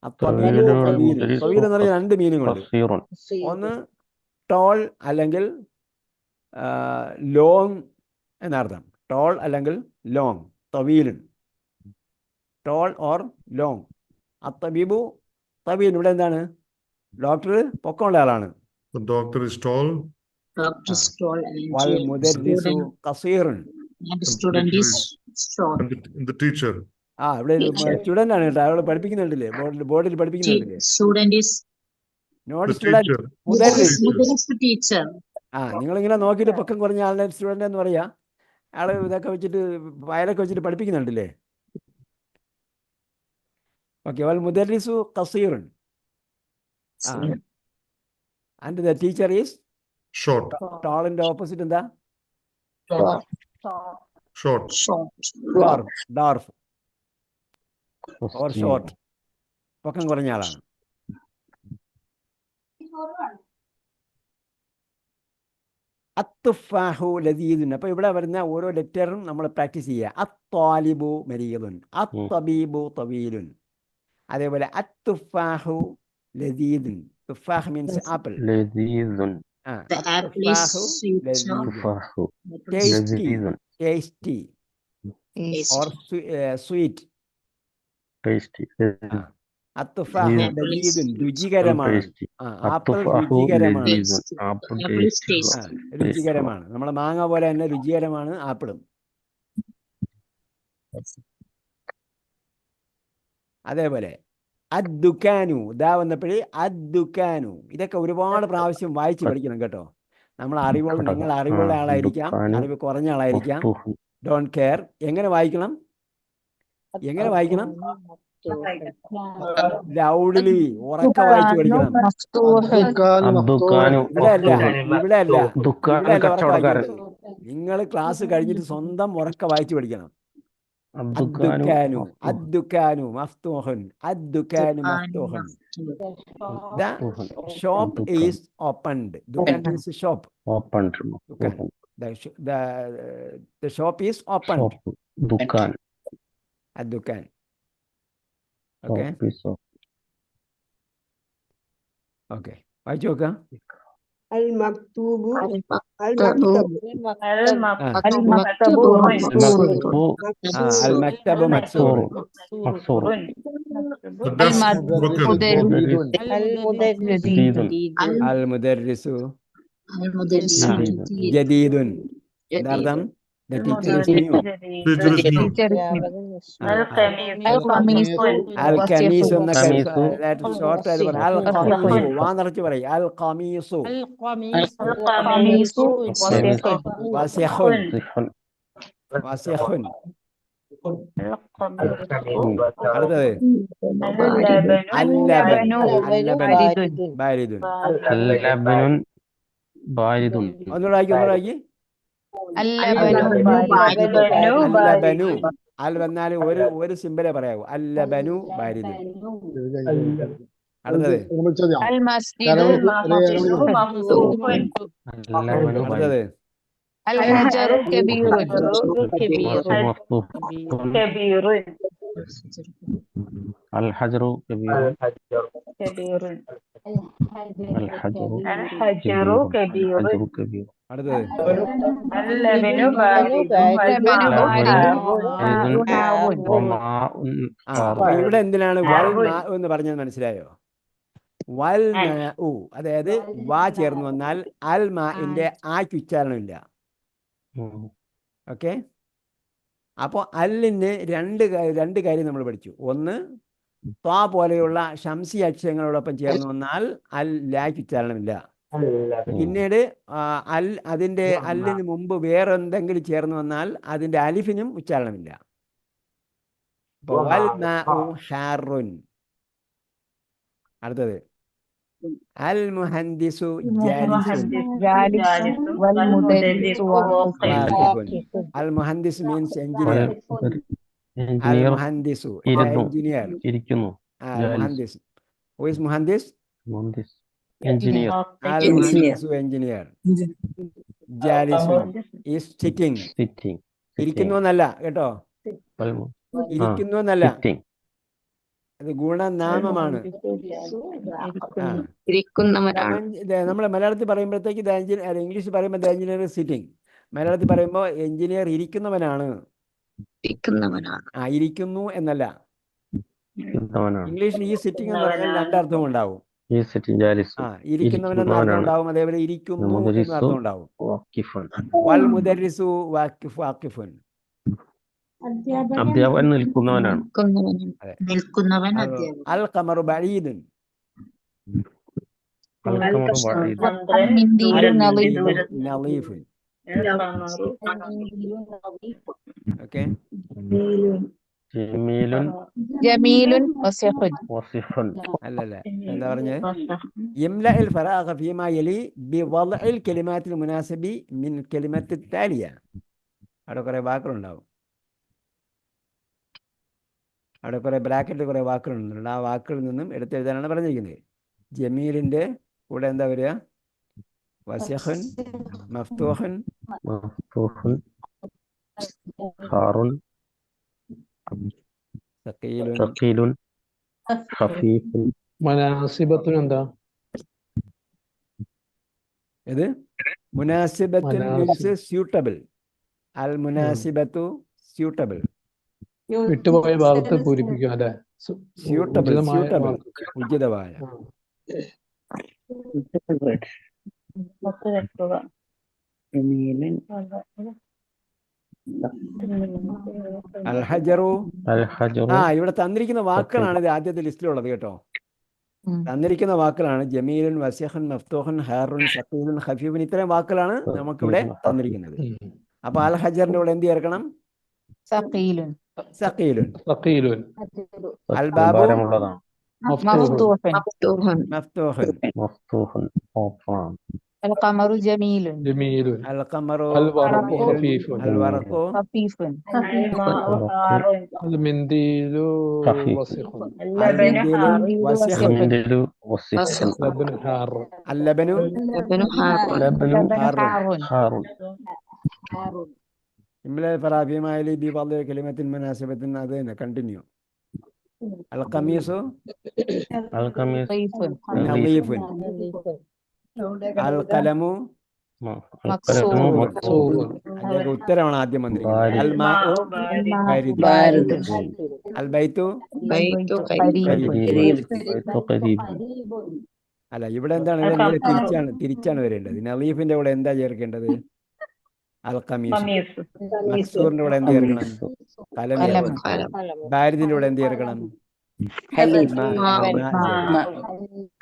അത്തബീബു ത്വീലുൻ. ത്വീൽ എന്ന് പറഞ്ഞാൽ രണ്ട് മീനിങ് ഉണ്ട്. ഖസീറുൻ. ഒന്ന് ടോൾ അല്ലെങ്കിൽ ലോങ് എന്നർത്ഥം. ടോൾ അല്ലെങ്കിൽ ലോങ്. തവീലുൻ, ടോൾ ഓർ ലോങ്. അത്തബീബു തവീൽ. ഇവിടെ എന്താണ്? ഡോക്ടർ പൊക്കമുള്ള ആളാണ്. The doctor is tall. Doctor is tall വൽ and മുദർരിസു ഖസീറുൻ. the student is short. And the teacher. ഇവിടെ സ്റ്റുഡന്റ് ആണ് കേട്ടോ. അവിടെ പഠിപ്പിക്കുന്നുണ്ടല്ലേ, ബോർഡിൽ പഠിപ്പിക്കുന്നുണ്ടല്ലേ. Student is not The student, teacher. മുദർരിസ്. Mudarris the teacher. നിങ്ങളിങ്ങനെ നോക്കിയിട്ട് പൊക്കം കുറഞ്ഞ ആളിനെ സ്റ്റുഡന്റ് എന്ന് പറയാ. ആള് ഇതൊക്കെ വെച്ചിട്ട് വയലൊക്കെ വെച്ചിട്ട് പഠിപ്പിക്കുന്നുണ്ടല്ലേ. ഓക്കെ. വൽ മുദർരിസു ഖസീറുൻ. And the teacher is Short. ടോളിന്റെ ഓപ്പോസിറ്റ് എന്താ? Short. ഡോർഫ്. ഡോർഫ് ഓർ ഖസീർ. ഷോർട്ട്, പൊക്കം കുറഞ്ഞ ആളാണ്. അത്തുഫാഹു ലദീദുൻ. അപ്പൊ ഇവിടെ വരുന്ന ഓരോ ലെറ്ററും നമ്മൾ പ്രാക്ടീസ് ചെയ്യുക. അത്വാലിബു മരീദുൻ, അത്തബീബു തവീലുൻ. അതേപോലെ അത്തുഫാഹു ലദീദുൻ. തുഫാഹ് മീൻസ് ആപ്പിൾ. ലദീദുൻ. The apple is sweet. തുഫാഹു. ടേസ്റ്റി, ലദീദുൻ. Tasty or sweet. ടേസ്റ്റി. അത്തുഫാഹു Apple is ലദീദുൻ, രുചികരമാണ്. ടേസ്റ്റി. ആപ്പിൾ അത്തുഫാഹു രുചികരമാണ്. ലദീദുൻ. Apple Apple is tasty. tasty. രുചികരമാണ്. നമ്മളെ മാങ്ങ പോലെ തന്നെ രുചികരമാണ് ആപ്പിളും. അതേപോലെ അദ്ദുക്കാനു. ദാ വന്നപ്പോഴേ അദ്ദുക്കാനു. ഇതൊക്കെ ഒരുപാട് പ്രാവശ്യം വായിച്ച് പഠിക്കണം കേട്ടോ. നിങ്ങൾ അറിവുള്ള ആളായിരിക്കാം, അറിവ് കുറഞ്ഞ ആളായിരിക്കാം. മഫ്തൂഹുൻ. Don't care. എങ്ങനെ വായിക്കണം? എങ്ങനെ വായിക്കണം? ലൗഡ്ലി, ഉറക്കെ വായിച്ച് പഠിക്കണം. അദ്ദുക്കാനു. ഇവിടെ അല്ല, ഇവിടെ അല്ല, ദുഃഖാൻ ഇവിടെ അല്ല ഉറക്കെ കച്ചവടക്കാരൻ. വായിക്കുന്നത്. നിങ്ങൾ ക്ലാസ് കഴിഞ്ഞിട്ട് സ്വന്തം ഉറക്കെ വായിച്ച് പഠിക്കണം. അദ്ദുക്കാനു. അദ്ദുക്കാനു, അദ്ദുക്കാനു മഫ്തൂഹുൻ, അദ്ദുക്കാനു മഫ്തൂഹുൻ. The shop is opened. Dukan means shop. Open. Dukan. The shop is opened. ദുഃഖാൻ. Ad-dukan. Okay. Okay. വായിച്ചു നോക്കാം. المكتوب المكتب. المكتب مكسور. مكسور. The desk broken. المدرس المدرس جديد. എന്താർത്ഥം? The teacher is new. Teacher is new. القميص എന്നൊക്കെ ഖമീസു. ഷോർട്ട് ആയിട്ട് പറയും. القميص. വാ നിറച്ച് പറയും. القميص واسخ واسخ. അടുത്തത് اللبن. اللبن بارد. اللبن بارد. ഒന്നുകൂടെ ആക്കി. അല്ലബനു. അൽ വന്നാൽ ഒരു സിമ്പലെ പറയാവൂ. അല്ലബനു ബാരിദ്. അടുത്തത് അടുത്തത് الحجر كبير. الحجر كبير. الحجر كبير. അടുത്തത് ഇവിടെ എന്തിനാണ് വൽ മാ എന്ന് പറഞ്ഞത് മനസ്സിലായോ? വൽ മാഉ, അതായത് വാ ചേർന്ന് വന്നാൽ അൽ മാഇന്റെ ആക്ക് ഉച്ചാരണമില്ല. ഓക്കെ. അപ്പോൾ അല്ലിന് രണ്ട് കാര്യം നമ്മൾ പഠിച്ചു. ഒന്ന്, ത്വാ പോലെയുള്ള ഷംസി അക്ഷരങ്ങളോടൊപ്പം ചേർന്ന് വന്നാൽ അൽ ലാക്ക് ഉച്ചാരണമില്ല. പിന്നീട് അതിൻ്റെ അല്ലിന് മുമ്പ് വേറെ എന്തെങ്കിലും ചേർന്ന് വന്നാൽ അതിൻ്റെ അലിഫിനും ഉച്ചാരണമില്ല. അപ്പോൾ വൽ മാഉ ഹാറുൻ. അടുത്തത് അൽ മുഹന്ദിസു ജാലിസുൻ. Al Muhandis means engineer. Al engineer Muhandisu, ഇരുന്നു. engineer. ഇരിക്കുന്നു. Al Muhandis. Who is Muhandis? മുഹന്ദിസ് engineer. Al Muhandisu, engineer. Jalisun is sitting. Sitting. ഇരിക്കുന്നു എന്നല്ല കേട്ടോ, ഇരിക്കുന്നു എന്നല്ല, സിറ്റിംഗ്. അത് ഗുണനാമമാണ്. ആ, ഇരിക്കുന്നവരാണ്. നമ്മൾ മലയാളത്തിൽ പറയുമ്പോഴത്തേക്ക് ഇംഗ്ലീഷ് പറയുമ്പോൾ ദ എഞ്ചിനീയർ സിറ്റിംഗ്, മലയാളത്തിൽ പറയുമ്പോൾ എഞ്ചിനീയർ ഇരിക്കുന്നവനാണ്. ഇരിക്കുന്നവനാണ്. ആ, ഇരിക്കുന്നു എന്നല്ല. ഇരിക്കുന്നവനാണ്. ഇംഗ്ലീഷിൽ ഈ സിറ്റിംഗ് എന്ന് പറഞ്ഞാൽ രണ്ടർത്ഥവും ഉണ്ടാവും. ഈ സിറ്റിംഗ് ജാലിസു. ആ, ഇരിക്കുന്നവൻ എന്ന അർത്ഥം ഉണ്ടാവും, അതേപോലെ ഇരിക്കുന്നു എന്ന മുദരിസു അർത്ഥം ഉണ്ടാവും. വാക്കിഫുൻ. വൽ മുദരിസു വാക്കിഫുൻ. അധ്യാപകൻ നിൽക്കുന്നവനാണ്. അതെ. നിൽക്കുന്നവൻ അൽ ഖമറു ബഈദുൻ. അൽഖമറു ബഈദ്. നളീഫുൻ. ഓക്കെ. ജമീലുൻ വസിഫുൻ. അല്ലല്ല, എന്താ പറഞ്ഞത്? യംല അൽ ഫറാഖ ഫീമാ യലി ബിവദ്ഇൽ കലിമാത്തിൽ മുനാസിബി മിൻ കലിമത്തി താലിയ. അവിടെ കുറെ വാക്കുകളുണ്ടാവും, അവിടെ കുറെ ബ്രാക്കറ്റിൽ കുറെ വാക്കുകളുണ്ട്. ആ വാക്കുകളിൽ നിന്നും എടുത്തെഴുതാനാണ് പറഞ്ഞിരിക്കുന്നത്. ജമീലിന്റെ കൂടെ എന്താ വരിക? വസിഖുൻ, മഫ്തൂഹുൻ, മഫ്തൂഹുൻ, ഹാറുൻ, സഖീലുൻ, സഖീലുൻ, ഖഫീഫുൻ. മനാസിബത്തുൻ എന്താ? ഇത് മുനാസിബത്തുൻ മീൻസ് സ്യൂട്ടബിൾ. അൽ മുനാസിബത്തു സ്യൂട്ടബിൾ. വിട്ടുപോയ ഭാഗത്ത് പൂരിപ്പിക്കും അല്ലെ? സ്യൂട്ടബിൾ, സ്യൂട്ടബിൾ, ഉചിതമായ. അൽ ഹജറു. ആ, ഇവിടെ തന്നിരിക്കുന്ന വാക്കുകളാണ് ഇത് ആദ്യത്തെ ലിസ്റ്റിലുള്ളത് കേട്ടോ. തന്നിരിക്കുന്ന വാക്കുകളാണ് ജമീലുൻ, വസിഖുൻ, മഫ്തൂഹുൻ, ഹാറുൻ, സഖീലുൻ, ഖഫീഫുൻ. ഇത്രയും വാക്കുകളാണ് നമുക്കിവിടെ തന്നിരിക്കുന്നത്. അപ്പൊ അൽ ഹജറിന്റെ കൂടെ എന്ത് ചേർക്കണം? സഖീലുൻ. സഖീലുൻ. അൽ ബാബു ഭാരമുള്ളതാണ്. മഫ്തൂഹുൻ. മഫ്തൂഹുൻ. ഓപ്പൺ. ജമീലുൻ. അൽ ഖമറു അൽ വറഖു ഖഫീഫുൻ. അൽ വറഖു അൽ മിൻദീലു ഖഫീഫ്. വസിഖുൻ. അൽ മിൻദീലു വസിഖുൻ. മിൻദീലു വസിഖുൻ. ലബൻ ഹാറുൻ. അൽ ലബനു ലബനും ഹാറുൻ. ഇംല ഫറാഫിമാലി ബി വദ്ഇ കലിമത്തിൻ മുനാസിബത്തിൻ. അത് തന്നെ കണ്ടിന്യൂ. അൽ ഖമീസു അൽ ഖമീസ് നളീഫുൻ. അൽ ഖലമു മക്സൂറുൻ. അതിന്റെ ഉത്തരമാണ് ആദ്യം വന്നിരിക്കുന്നത്. അൽ മാഉ ബാരിദ്. അൽ ബൈത്തു അല്ല, ഇവിടെ എന്താണ്? ഇവിടെ തിരിച്ചാണ് വരേണ്ടത്. നളീഫിന്റെ കൂടെ എന്താ ചേർക്കേണ്ടത്? അൽ ഖമീസ്. മക്സൂറിന്റെ കൂടെ എന്ത് ചേർക്കണം? ഖലം. ബാരിദിന്റെ കൂടെ എന്ത് ചേർക്കണം?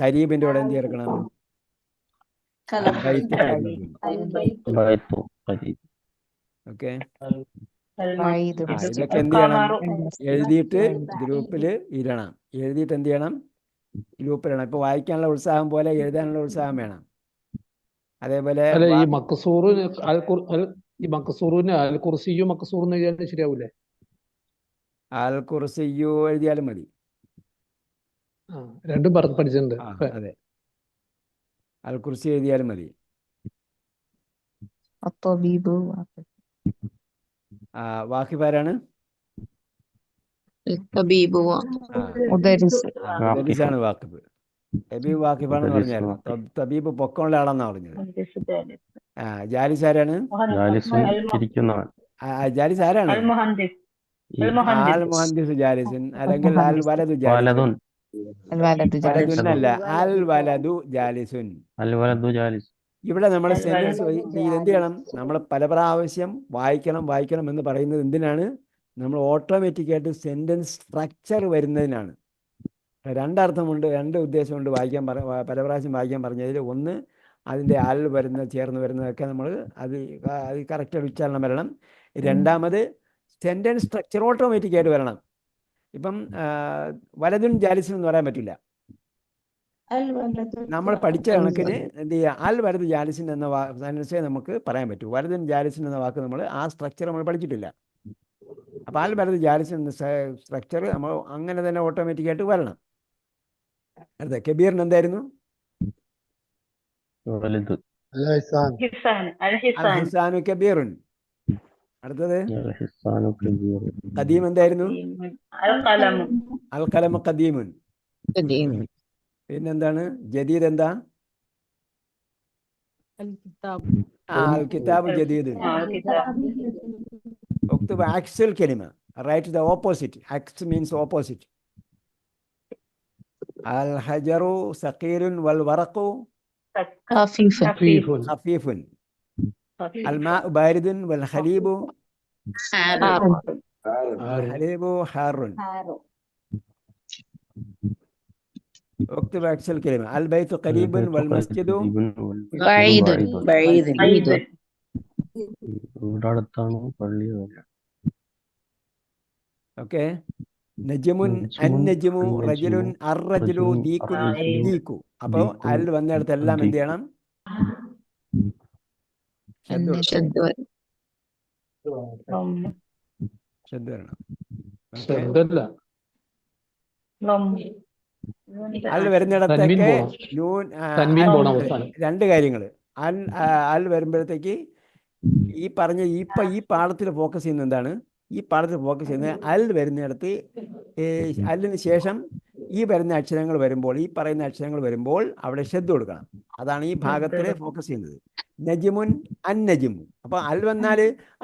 ഖരീബിന്റെ കൂടെ എന്ത് ചേർക്കണം? ഓക്കെ. ഇതൊക്കെ എന്ത് ചെയ്യണം? എഴുതിയിട്ട് ഗ്രൂപ്പിൽ ഇടണം. എഴുതിയിട്ട് എന്ത് ചെയ്യണം? ഗ്രൂപ്പിലിടണം. ഇപ്പൊ വായിക്കാനുള്ള ഉത്സാഹം പോലെ എഴുതാനുള്ള ഉത്സാഹം വേണം. അതേപോലെ അല്ല, ഈ മക്സൂറിന് ഈ മക്സൂറിന് അൽ കുർസിയും മക്സൂറിന് എഴുതിയാൽ ശരിയാവൂലേ? അൽ കുർസിയു എഴുതിയാലും മതി. രണ്ടും പഠിച്ചിട്ടുണ്ട്. അതെ, അൽ കുർസി എഴുതിയാലും മതി. വാഖിഫ് ആരാണ്? മുദരിസാണ് വാഖിഫ്. തബീബ് വാഖിഫാണെന്ന് പറഞ്ഞായിരുന്നു. തബീബ് പൊക്കമുള്ള ആളാന്നാ പറഞ്ഞത്. ജാലിസ് ആരാണ്? ജാലിസ് ആരാണ്? അൽ മുഹന്ദിസ് ജാലിസുൻ, അല്ലെങ്കിൽ അൽ വലദു ജാലിസുൻ. വലദുന്നല്ല, അൽ വലദു ജാലിസുൻ. ഇവിടെ നമ്മൾ സെന്റൻസ് എന്ത് ചെയ്യണം? നമ്മൾ പല പ്രാവശ്യം വായിക്കണം എന്ന് പറയുന്നത് എന്തിനാണ്? നമ്മൾ ഓട്ടോമാറ്റിക്കായിട്ട് സെന്റൻസ് സ്ട്രക്ചർ വരുന്നതിനാണ്. രണ്ടർത്ഥമുണ്ട്, രണ്ട് ഉദ്ദേശമുണ്ട് പല പ്രാവശ്യം വായിക്കാൻ പറഞ്ഞതിൽ. ഒന്ന്, അതിൻ്റെ അൽ ചേർന്ന് വരുന്നതൊക്കെ നമ്മൾ അത് കറക്റ്റ് ഉച്ചാരണം വരണം. രണ്ടാമത്, സെന്റൻസ് സ്ട്രക്ചർ ഓട്ടോമാറ്റിക്കായിട്ട് വരണം. ഇപ്പം വലതുൻ ജാലിസുൻ എന്ന് പറയാൻ പറ്റില്ല. നമ്മൾ പഠിച്ച കണക്കിന് എന്ത് ചെയ്യുക, അൽ വലത് ജാലിസിൻ എന്ന സെൻറ്റൻസേ നമുക്ക് പറയാൻ പറ്റൂ. വലതുൻ ജാലിസിൻ എന്ന വാക്ക് നമ്മൾ ആ സ്ട്രക്ചർ നമ്മൾ പഠിച്ചിട്ടില്ല. അപ്പോൾ അൽ വലത് ജാലിസിൻ എന്ന സ്ട്രക്ചർ നമ്മൾ അങ്ങനെ തന്നെ ഓട്ടോമാറ്റിക്കായിട്ട് വരണം. അടുത്ത കബീറിന് എന്തായിരുന്നു? വലുത്. അൽ ഹിസാനു കബീറുൻ. അടുത്തത് ഹിസാനു കബീർ. ഖദീം എന്തായിരുന്നു? അൽ ഖലമു ഖദീമുൻ. പിന്നെന്താണ് ജദീദ്? എന്താ? അൽ കിതാബു ജദീദുൻ. ഉക്തുബ് അക്സുൽ കലിമ, റൈറ്റ് ദ ഓപ്പോസിറ്റ്. അക്സ് മീൻസ് ഓപ്പോസിറ്റ്. അൽ ഹജറു സഖീലുൻ വൽ വറഖു ഖഫീഫുൻ. ഖഫീഫുൻ. അൽ മാഉ ബാരിദുൻ വൽ ഹലീബു ഹാറുൻ. اكتب عكس الكلمة. البيت قريب والمسجد بعيد. ഇവിടെ അടുത്താണ് പള്ളി. ഓക്കെ. നജ്മുൻ അന്നജ്മു റജുലുൻ അർറജുലു ദീകുൻ ദീകു. അപ്പോൾ അൽ വന്നിടത്തെല്ലാം എന്ത് ചെയ്യണം? ശബ്ദ വരണം. ശബ്ദമല്ല. അൽ വരുന്നിടത്തൊക്കെ തൻവീൻ പോണം അവസാനം. രണ്ട് കാര്യങ്ങൾ. അൽ വരുമ്പോഴത്തേക്ക് ഈ പറഞ്ഞ ഈ പാഠത്തിൽ ഫോക്കസ് ചെയ്യുന്നത് എന്താണ്? ഈ പാഠത്തിൽ ഫോക്കസ് ചെയ്യുന്നത് അൽ വരുന്നിടത്ത് അല്ലിന് ശേഷം ഈ വരുന്ന അക്ഷരങ്ങൾ വരുമ്പോൾ, ഈ പറയുന്ന അക്ഷരങ്ങൾ വരുമ്പോൾ അവിടെ ശ്രദ്ധ കൊടുക്കണം. അതാണ് ഈ ഭാഗത്തിൽ ഫോക്കസ് ചെയ്യുന്നത്. നജ്മുൻ അൻ നജ്മു. അപ്പോൾ അൽ വന്നാൽ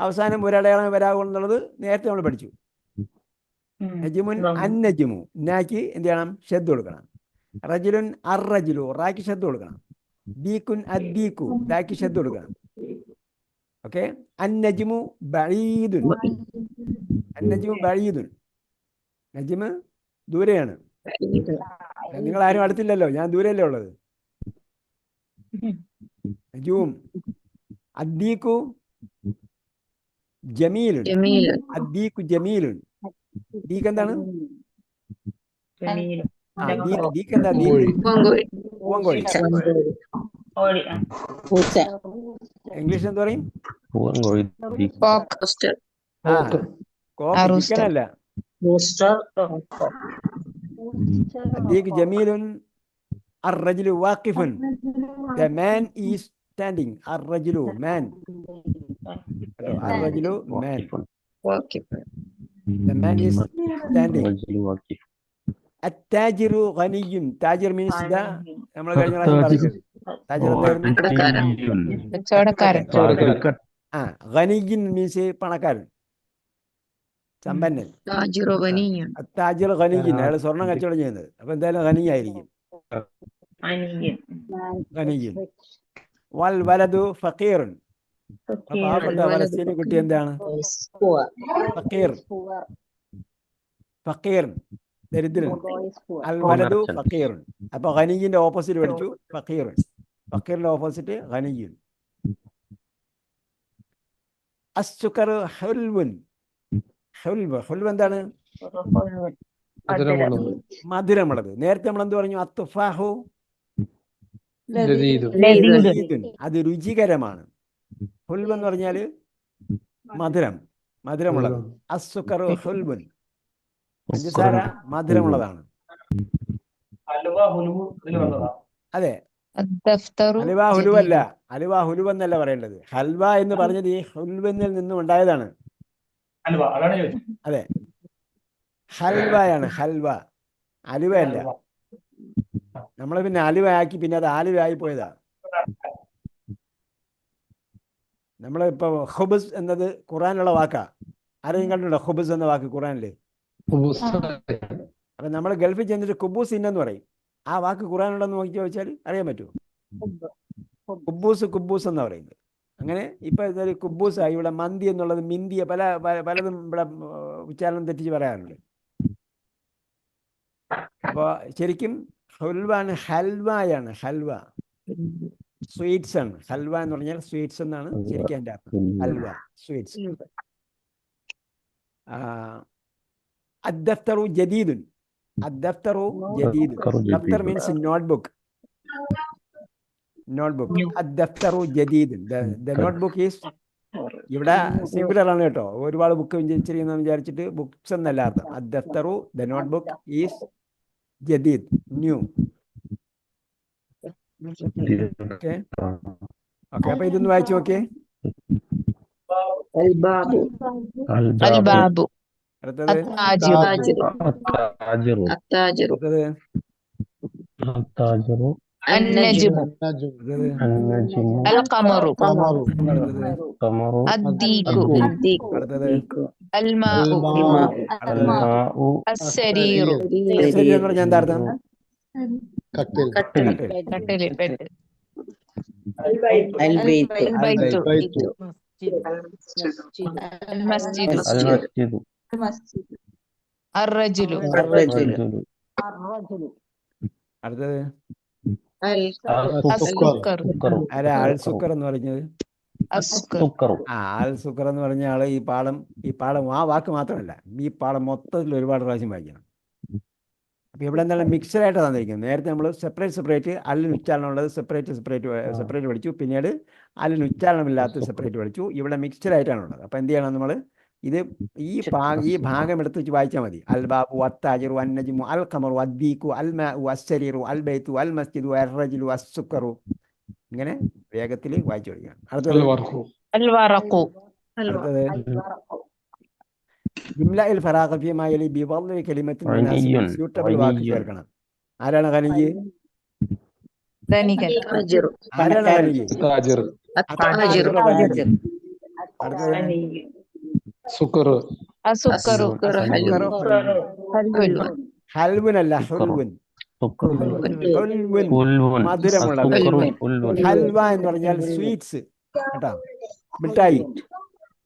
അവസാനം ഒരടയാളം വരാകുന്നുള്ളത് നേരത്തെ നമ്മൾ പഠിച്ചു. നജ്മുൻ അൻ നജ്മു, നാക്ക് എന്ത് ചെയ്യണം? ശ്രദ്ധ കൊടുക്കണം. റജുലുൻ അർ റജുലു, റാക്ക് ശ്രദ്ധ കൊടുക്കണം. ദീകുൻ അദ്ദീകു, ദാക്ക് ശ്രദ്ധ കൊടുക്കണം. ഓക്കെ. അൻ നജ്മു ബഈദുൻ. അൻ നജ്മു ബഈദുൻ. നജ്മ് ദൂരെയാണ്. നിങ്ങൾ ആരും അടുത്തില്ലല്ലോ, ഞാൻ ദൂരെയല്ലേ ഉള്ളത്. നജൂം. അദ്ദീകു ജമീലുൻ. അദ്ദീകു ജമീലുൻ. ദീക്ക് എന്താണ്? ദീക്ക് എന്താ? പൂവങ്കോഴി. ഇംഗ്ലീഷ് എന്ത് പറയും? പൂവങ്കോഴി. ചിക്കനല്ല. അദ്ദീക് ജമീലുൻ അർറജുലു വാഖിഫുൻ. The man is standing. അർറജുലു man. അർറജുലു man. The man is standing. അത്താജിറു ഗനിയുൻ. താജിർ മീൻസ് ദ, നമ്മൾ കഴിഞ്ഞ പ്രാവശ്യം പറഞ്ഞത്. താജിർ എന്തായിരുന്നു? ഗനിയുൻ മീൻസ് പണക്കാരൻ, സമ്പന്നൻ. താജിർ ഗനിയുൻ, അയാൾ സ്വർണ്ണം കച്ചവടം ചെയ്യുന്നത്. അപ്പൊ എന്തായാലും ഗനിയായിരിക്കും. ഗനിയുൻ. വൽ വലദു ഫഖീറുൻ. പാവപ്പെട്ട ഫലസ്തീനി കുട്ടി എന്താണ്? ഫഖീർ. ഫഖീർ ദരിദ്രൻ. അൽ വലദു ഫഖീറുൻ. അപ്പൊ ഗനിയിന്റെ ഓപ്പോസിറ്റ് പഠിച്ചു, ഫഖീറുൻ. ഫഖീറിന്റെ ഓപ്പോസിറ്റ് ഗനിയുൻ. അസ്സുകർ ഹുൽവുൻ. ഹുൽവ് എന്താണ്? മധുരമുള്ളത്. നേരത്തെ നമ്മൾ എന്ത് പറഞ്ഞു? അത്തുഫാഹു ലദീദുൻ. അത് രുചികരമാണ്. ഹുൽവ് എന്ന് പറഞ്ഞാല് മധുരമുള്ളത്. അസ്സുകർ ഹുൽവുൻ. പഞ്ചസാര മധുരമുള്ളതാണ്. അതെ. ഹൽവ ഹുലുവല്ല. ഹൽവ ഹുലുവ എന്നല്ല പറയേണ്ടത്. ഹൽവ എന്ന് പറഞ്ഞത് ഈ ഹുൽവെന്നിൽ നിന്നും ഉണ്ടായതാണ്. അതെ, ഹൽവയാണ്. ഹൽവ, അലുവയല്ല. നമ്മൾ പിന്നെ അലുവയാക്കി, പിന്നെ അത് ആലുവയായി പോയതാ. നമ്മളിപ്പോ ഖുബ്സ് എന്നത് ഖുറാനുള്ള വാക്കാ. ആരെയും കണ്ടിട്ടുണ്ടോ ഖുബ്സ് എന്ന വാക്ക് ഖുറാനില്? അപ്പൊ നമ്മൾ ഗൾഫിൽ ചെന്നിട്ട് കുബൂസ് ഇന്നെന്ന് പറയും. ആ വാക്ക് ഖുറാനുണ്ടെന്ന് നോക്കി ചോദിച്ചാൽ അറിയാൻ പറ്റുമോ? കുബൂസ് എന്നാ പറയുന്നത്. അങ്ങനെ ഇപ്പൊ ഇതൊരു കുബൂസ് ആയി. ഇവിടെ മന്തി എന്നുള്ളത് മിന്തിയ, പലതും ഇവിടെ ഉച്ചാരണം തെറ്റിച്ച് പറയാറുണ്ട്. അപ്പൊ ശരിക്കും ഹുൽവാണ്, ഹൽവയാണ്. ഹൽവ സ്വീറ്റ്സ് ആണ്. ഹൽവ എന്ന് പറഞ്ഞാൽ സ്വീറ്റ്സ് എന്നാണ് ശരിക്കും എൻ്റെ അർത്ഥം. ഹൽവ സ്വീറ്റ്സ്. അദ്ദഫ്തറു ജദീദുൻ. അദ്ദഫ്തറു ജദീദുൻ. ദഫ്തർ മീൻസ് നോട്ട്ബുക്ക്. നോട്ട്ബുക്ക്. അദ്ദഫ്തറു ജദീദ്. ദ നോട്ട്ബുക്ക് ഈസ്, ഇവിടെ സിംഗുലർ ആണ് കേട്ടോ, ഒരുപാട് ബുക്ക് വെച്ചിരിക്കുന്ന വിചാരിച്ചിട്ട് ബുക്സ് എന്നല്ല അർത്ഥം. അദ്ദഫ്തറു, ദ നോട്ട്ബുക്ക് ഈസ് ജദീദ്, ന്യൂ. ഓക്കെ ഓക്കെ, അപ്പൊ ഇതൊന്ന് വായിച്ചു നോക്കിയേ. الباب الباب അടുത്തത് التاجر التاجر التاجر അടുത്തത് التاجر النجم അടുത്തത് النجم القمر അടുത്തത് القمر الديك അടുത്തത് الماء അടുത്തത് الماء السرير ശരി എന്ന് പറഞ്ഞാൽ എന്താ അർത്ഥം? കട്ടിൽ. കട്ടിൽ. കട്ടിൽ ബെഡ് البيت البيت ബൈത്ത്. المسجد المسجد الرجل الرجل الرجل അടുത്തത് السكر. السكر ആരാ ആൾ സുക്കർ എന്ന് പറഞ്ഞത്? السكر السكر ആൾ സുക്കർ എന്ന് പറഞ്ഞ ആള് ഈ പാഠം ആ വാക്ക് മാത്രമല്ല, ഈ പാഠം മൊത്തത്തിൽ ഒരുപാട് പ്രാവശ്യം വായിക്കണം. അപ്പം ഇവിടെ എന്താണ് മിക്സഡ് ആയിട്ട് തന്നിരിക്കുന്നത്. നേരത്തെ നമ്മൾ സെപ്പറേറ്റ് അല്ലിന് ഉച്ചാരണമുള്ളത് സെപ്പറേറ്റ് പഠിച്ചു, പിന്നീട് അല്ലിന് ഉച്ചാരണമില്ലാത്ത സെപ്പറേറ്റ് പഠിച്ചു. ഇവിടെ മിക്സഡ് ആയിട്ടാണുള്ളത്. അപ്പം എന്ത് ചെയ്യണം നമ്മൾ? ഇത് ഈ ഭാഗം എടുത്ത് വെച്ച് വായിച്ചാൽ മതി. അൽ ബാബു അത്താജിറു അന്നജിമു അൽ ഖമറു അദ്ദീഖു അൽ മാഉ അസ്സരീറു അൽ ബൈത്തു അൽ മസ്ജിദു അർറജുലു അസ്സുക്കറു. ഇങ്ങനെ വേഗത്തിൽ വായിച്ചു പഠിക്കണം. അടുത്തത് الورق അടുത്തത് ഇംലഇൽ ഫറാഖ ഫീമാ യലി ബിവദ്ഇ കലിമത്തിൻ മുനാസിബ, സ്യൂട്ടബിൾ വാക്ക് ചേർക്കണം. ആരാണ് ഖനിജ്? ധനികൻ ആരാണ് ഖനിജ്? താജിർ. التاجر അടുത്തത് സുക്കർ. السكر حلو ഹൽവുനല്ല, ഹുൽവുൻ. سكر ഹുൽവുൻ حلو മധുരമുള്ള. السكر حلو ഹൽവ എന്ന് പറഞ്ഞാൽ സ്വീറ്റ്സ് കേട്ടോ, മിഠായി.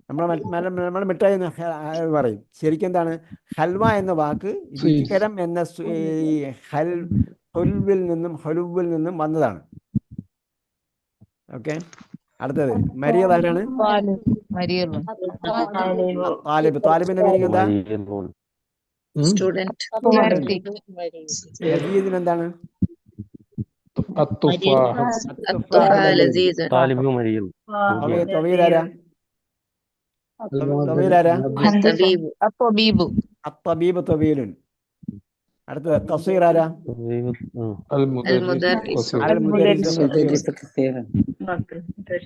നമ്മൾ മിഠായി എന്ന് പറയും. ശരിക്കും എന്താണ്? ഹൽവ എന്ന വാക്ക് രുചികരം എന്ന ഹുൽവിൽ നിന്നും വന്നതാണ്. ഓക്കെ, അടുത്തത് മരിയത് ആരാണ്? താലിബിന്റെ മീനിങ് എന്താ? സ്റ്റുഡന്റ് ലസീദിന് എന്താണ്? طالب مريض തൊവീലാരാ? അത്തബീബ് തൊവീലുൻ. അടുത്തത് ഖസീർ ആരാ?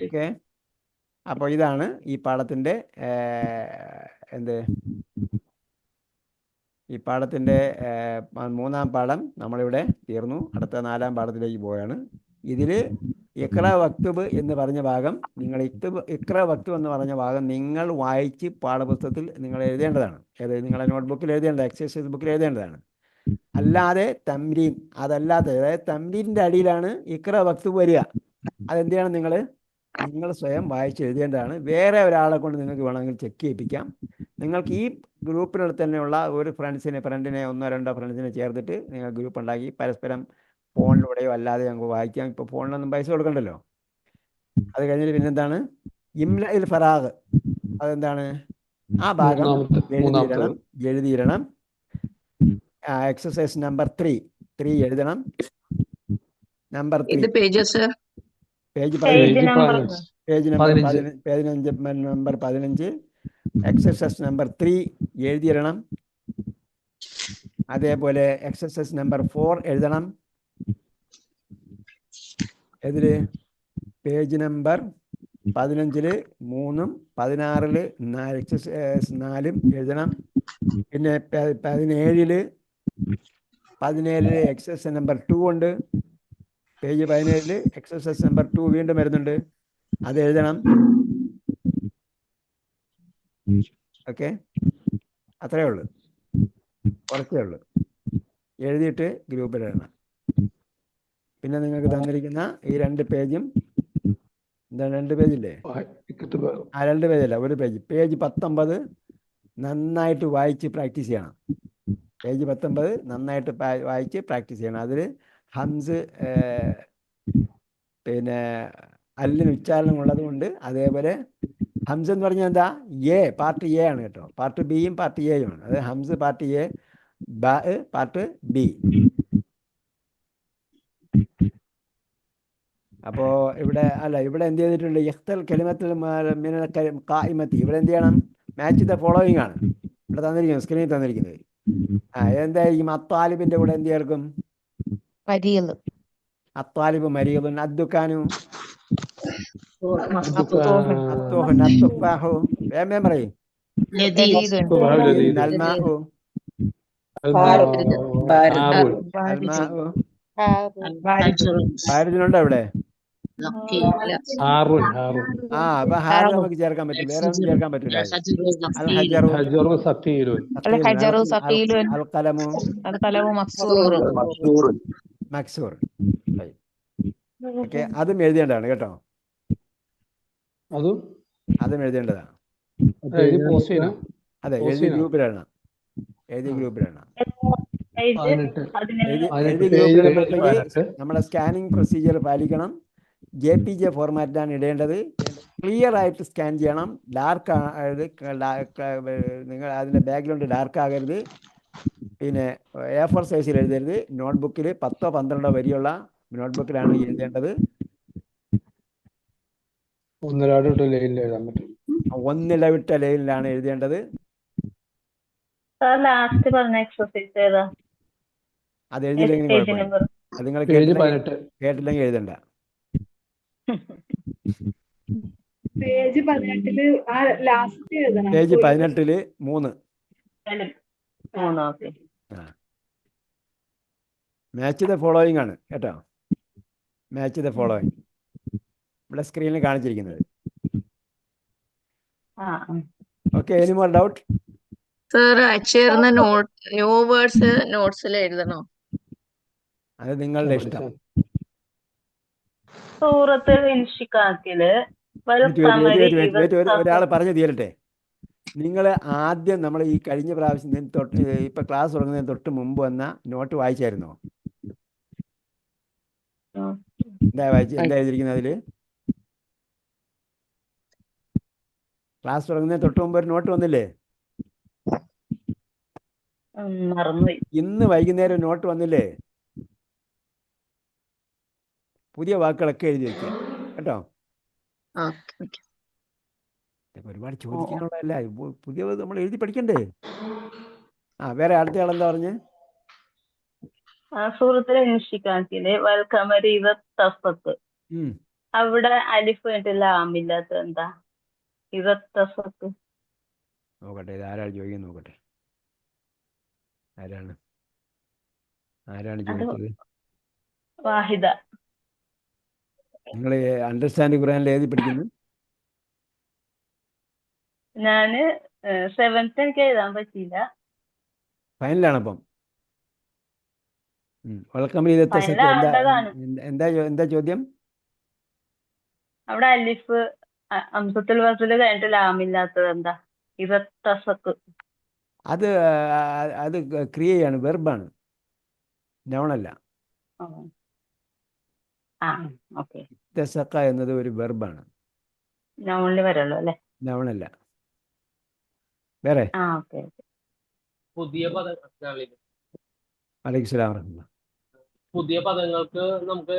ഓക്കെ, അപ്പോൾ ഇതാണ് ഈ പാഠത്തിന്റെ മൂന്നാം പാഠം നമ്മളിവിടെ തീർന്നു. അടുത്ത 4-ാം പാഠത്തിലേക്ക് പോവുകയാണ്. ഇതിൽ ഇഖ്റ വക്തുബ് എന്ന് പറഞ്ഞ ഭാഗം, നിങ്ങൾ ഇഖ്റ വക്തുബ് എന്ന് പറഞ്ഞ ഭാഗം നിങ്ങൾ വായിച്ച് പാഠപുസ്തകത്തിൽ നിങ്ങൾ എഴുതേണ്ടതാണ്. നിങ്ങളുടെ നോട്ട്ബുക്കിൽ എഴുതേണ്ടത്, എക്സസൈസ് ബുക്കിൽ എഴുതേണ്ടതാണ്. അല്ലാതെ തംരീൻ, അതായത് തംരീൻ്റെ അടിയിലാണ് ഇഖ്റ വക്തുബ് വരിക. അതെന്ത് ചെയ്യണം? നിങ്ങൾ സ്വയം വായിച്ച് എഴുതേണ്ടതാണ്. വേറെ ഒരാളെ കൊണ്ട് നിങ്ങൾക്ക് വേണമെങ്കിൽ ചെക്ക് ചെയ്യിപ്പിക്കാം. നിങ്ങൾക്ക് ഈ ഗ്രൂപ്പിനടുത്ത് തന്നെയുള്ള ഒരു ഫ്രണ്ടിനെ 1-2 ഫ്രണ്ട്സിനെ ചേർത്തിട്ട് നിങ്ങൾ ഗ്രൂപ്പ് ഉണ്ടാക്കി പരസ്പരം ഫോണിലൂടെയോ അല്ലാതെ ഞങ്ങൾക്ക് വായിക്കാം. ഇപ്പോൾ ഫോണിലൊന്നും പൈസ കൊടുക്കണ്ടല്ലോ. അത് കഴിഞ്ഞിട്ട് പിന്നെന്താണ്? ഇംലഇൽ ഫറാഖ്. അതെന്താണ്? ആ ഭാഗം എഴുതിയിരണം. എക്സസൈസ് നമ്പർ 3 എഴുതണം. Number 3 page number 15 exercise number 3 എഴുതിയിരണം. അതേപോലെ എക്സസൈസ് നമ്പർ 4 എഴുതണം. ഇതില് പേജ് നമ്പർ 15 3-ഉം 16 എക്സസൈസ് 4-ഉം എഴുതണം. പിന്നെ 17 എക്സസൈസ് നമ്പർ 2 ഉണ്ട്. പേജ് 17 എക്സസൈസ് നമ്പർ 2 വീണ്ടും വരുന്നുണ്ട്, അത് എഴുതണം. ഓക്കെ, അത്രയേ ഉള്ളൂ, കുറച്ചേ ഉള്ളൂ. എഴുതിയിട്ട് ഗ്രൂപ്പിൽ ഇടണം. പിന്നെ നിങ്ങൾക്ക് തന്നിരിക്കുന്ന ഈ 2 പേജും, എന്താണ് 2 പേജില്ലേ? 2 പേജല്ല, ഒരു പേജ്. പേജ് 19 നന്നായിട്ട് വായിച്ച് പ്രാക്ടീസ് ചെയ്യണം. പേജ് 19 നന്നായിട്ട് വായിച്ച് പ്രാക്ടീസ് ചെയ്യണം. അതിൽ ഹംസ് പിന്നെ അല്ലിന് ഉച്ചാരണം ഉള്ളത് കൊണ്ട്, അതേപോലെ ഹംസ് എന്ന് പറഞ്ഞാൽ എന്താ? പാർട്ട് എ ആണ് കേട്ടോ. പാർട്ട് ബിയും പാർട്ട് എയും ആണ്. അത് ഹംസ് പാർട്ട് എ, ബ പാർട്ട് ബി. അപ്പോൾ ഇവിടെ എന്ത് ചെയ്തിട്ടുണ്ട്? യഖ്തൽ കലിമത്തുൽ മിനൽ ഖായിമത്തി. ഇവിടെ എന്ത് ചെയ്യണം? മാച്ച് ദ ഫോളോയിങ് ആണ് ഇവിടെ തന്നിരിക്കുന്നത്, സ്ക്രീനിൽ തന്നിരിക്കുന്നത്. എന്തായിരിക്കും? അത്താലിബിന്റെ കൂടെ എന്ത് ചേർക്കും? മരീദ്. അത്താലിബ് മരീദുൻ, അദ്ദുക്കാനു മഫ്തൂഹുൻ. അത്തുഹുൻ, അത്തുഫാഹു. വേഗം പറയും. ലദീദുൻ. അൽമാഉ, ആറുൽ അൽമാഉ. ബാരിദുൻ. ബാരിദിനുണ്ടോ ഇവിടെ? ഹാറുൻ അപ്പൊ ഹാറ് നമുക്ക് ചേർക്കാൻ പറ്റും, വേറെ ഒന്നും ചേർക്കാൻ പറ്റില്ല. അൽ ഹജറു, ഹജറുൻ സഖീലുൻ അൽ ഹജറു സഖീലുൻ. അൽ ഖലമു അൽ ഖലമു മക്സൂറുൻ. മക്സൂർ. ഓക്കെ, അതും എഴുതേണ്ടതാണ് കേട്ടോ, അതും എഴുതേണ്ടതാണ്. പോസ്റ്റ് ചെയ്യണം. അതെ, എഴുതി ഗ്രൂപ്പിലിടണം, എഴുതി ഗ്രൂപ്പിലിടണം. എഴുതി ഗ്രൂപ്പിലിടുമ്പോഴത്തേക്ക് നമ്മുടെ സ്കാനിങ് പ്രൊസീജിയർ പാലിക്കണം. JPG ഫോർമാറ്റിലാണ് ഇടേണ്ടത്. ക്ലിയർ ആയിട്ട് സ്കാൻ ചെയ്യണം. ഡാർക്ക് നിങ്ങൾ അതിൻ്റെ ബാക്ക്ഗ്രൗണ്ട് ഡാർക്ക് ആകരുത്. പിന്നെ A4 സൈസിൽ എഴുതരുത്. നോട്ട്ബുക്കിൽ 10-12 വരിയുള്ള നോട്ട്ബുക്കിലാണ് എഴുതേണ്ടത്. ഒന്നിടവിട്ട ലൈനിലാണ് എഴുതേണ്ടത്. ലാസ്റ്റ് പറഞ്ഞ എക്സസൈസ് ഏതാ? അത് എഴുതിയില്ലെങ്കിൽ കുഴപ്പമില്ല. അത് നിങ്ങൾ കേട്ടില്ലെങ്കിൽ എഴുതണ്ട. പേജ് 18 ലാസ്റ്റ് എഴുതണം. പേജ് 18 3. മാച്ച് ദ ഫോളോയിങ് ആണ് കേട്ടോ, മാച്ച് ദ ഫോളോയിങ് ഇവിടെ സ്ക്രീനിൽ കാണിച്ചിരിക്കുന്നത്. Okay, any more doubt? Sir, അയച്ചേർന്ന ന്യൂ വേർഡ്സ് നോട്ട്സിൽ എഴുതണോ? അത് നിങ്ങളുടെ ഇഷ്ടം. സൂറത്തുൽ ഇൻഷിഖാഖില് ഒരാൾ പറഞ്ഞു തീരട്ടെ. നിങ്ങൾ ആദ്യം നമ്മൾ ഈ കഴിഞ്ഞ പ്രാവശ്യം തൊട്ട് ഇപ്പൊ ക്ലാസ് തുടങ്ങുന്നതിന് തൊട്ട് മുമ്പ് വന്ന നോട്ട് വായിച്ചായിരുന്നോ? എന്താ എഴുതിയിരിക്കുന്നത് അതില്? ക്ലാസ് തുടങ്ങുന്നതിന് തൊട്ട് മുമ്പ് ഒരു നോട്ട് വന്നില്ലേ? ഇന്ന് വൈകുന്നേരം നോട്ട് വന്നില്ലേ? പുതിയ വാക്കുകളൊക്കെ എഴുതി വെക്കുക കേട്ടോ. ഒരുപാട് ചോദിക്കാനുള്ളതല്ല, പുതിയ നമ്മൾ എഴുതി പഠിക്കണ്ടേ. വേറെ അടുത്ത ആളെന്താ പറഞ്ഞ്? സൂറത്തുൽ ഇൻഷിഖാഖില് വൽ ഖമരി ഇദ തസഖ്, അവിടെ അലിഫ് ലാമില്ലാത്ത എന്താ? ഇദ തസഖ്. നോക്കട്ടെ, ഇത് ആരാണ് ചോദിക്കുന്നത്? നോക്കട്ടെ, ആരാണ് ചോദിച്ചത്? വാഹിദ. നിങ്ങൾ അണ്ടർസ്റ്റാൻഡ് ഖുർആനിൽ എഴുതി പഠിക്കുന്നു? ഞാന് 7th എനിക്ക് എഴുതാൻ പറ്റിയില്ല. ഫൈനലാണപ്പം. വെൽക്കം. എന്താ ചോദ്യം? അവിടെ അലിഫ് അംസത്തുൽ വസ്ൽ കഴിഞ്ഞിട്ട് ലാമില്ലാത്തത് എന്താ? ഇറത്തസക്ക്. അത് ക്രിയയാണ്, വെർബാണ്, നൗണല്ല. ഇത്തസഖ എന്നത് ഒരു വെർബാണ്, നൗണില് വരുള്ളൂ അല്ലേ? നൗണല്ല. വേറെ പുതിയ പദങ്ങൾ, അലൈഹിസ്സലാം വറഹ്മത്തുള്ളാഹി. പുതിയ പദങ്ങൾക്ക് നമുക്ക്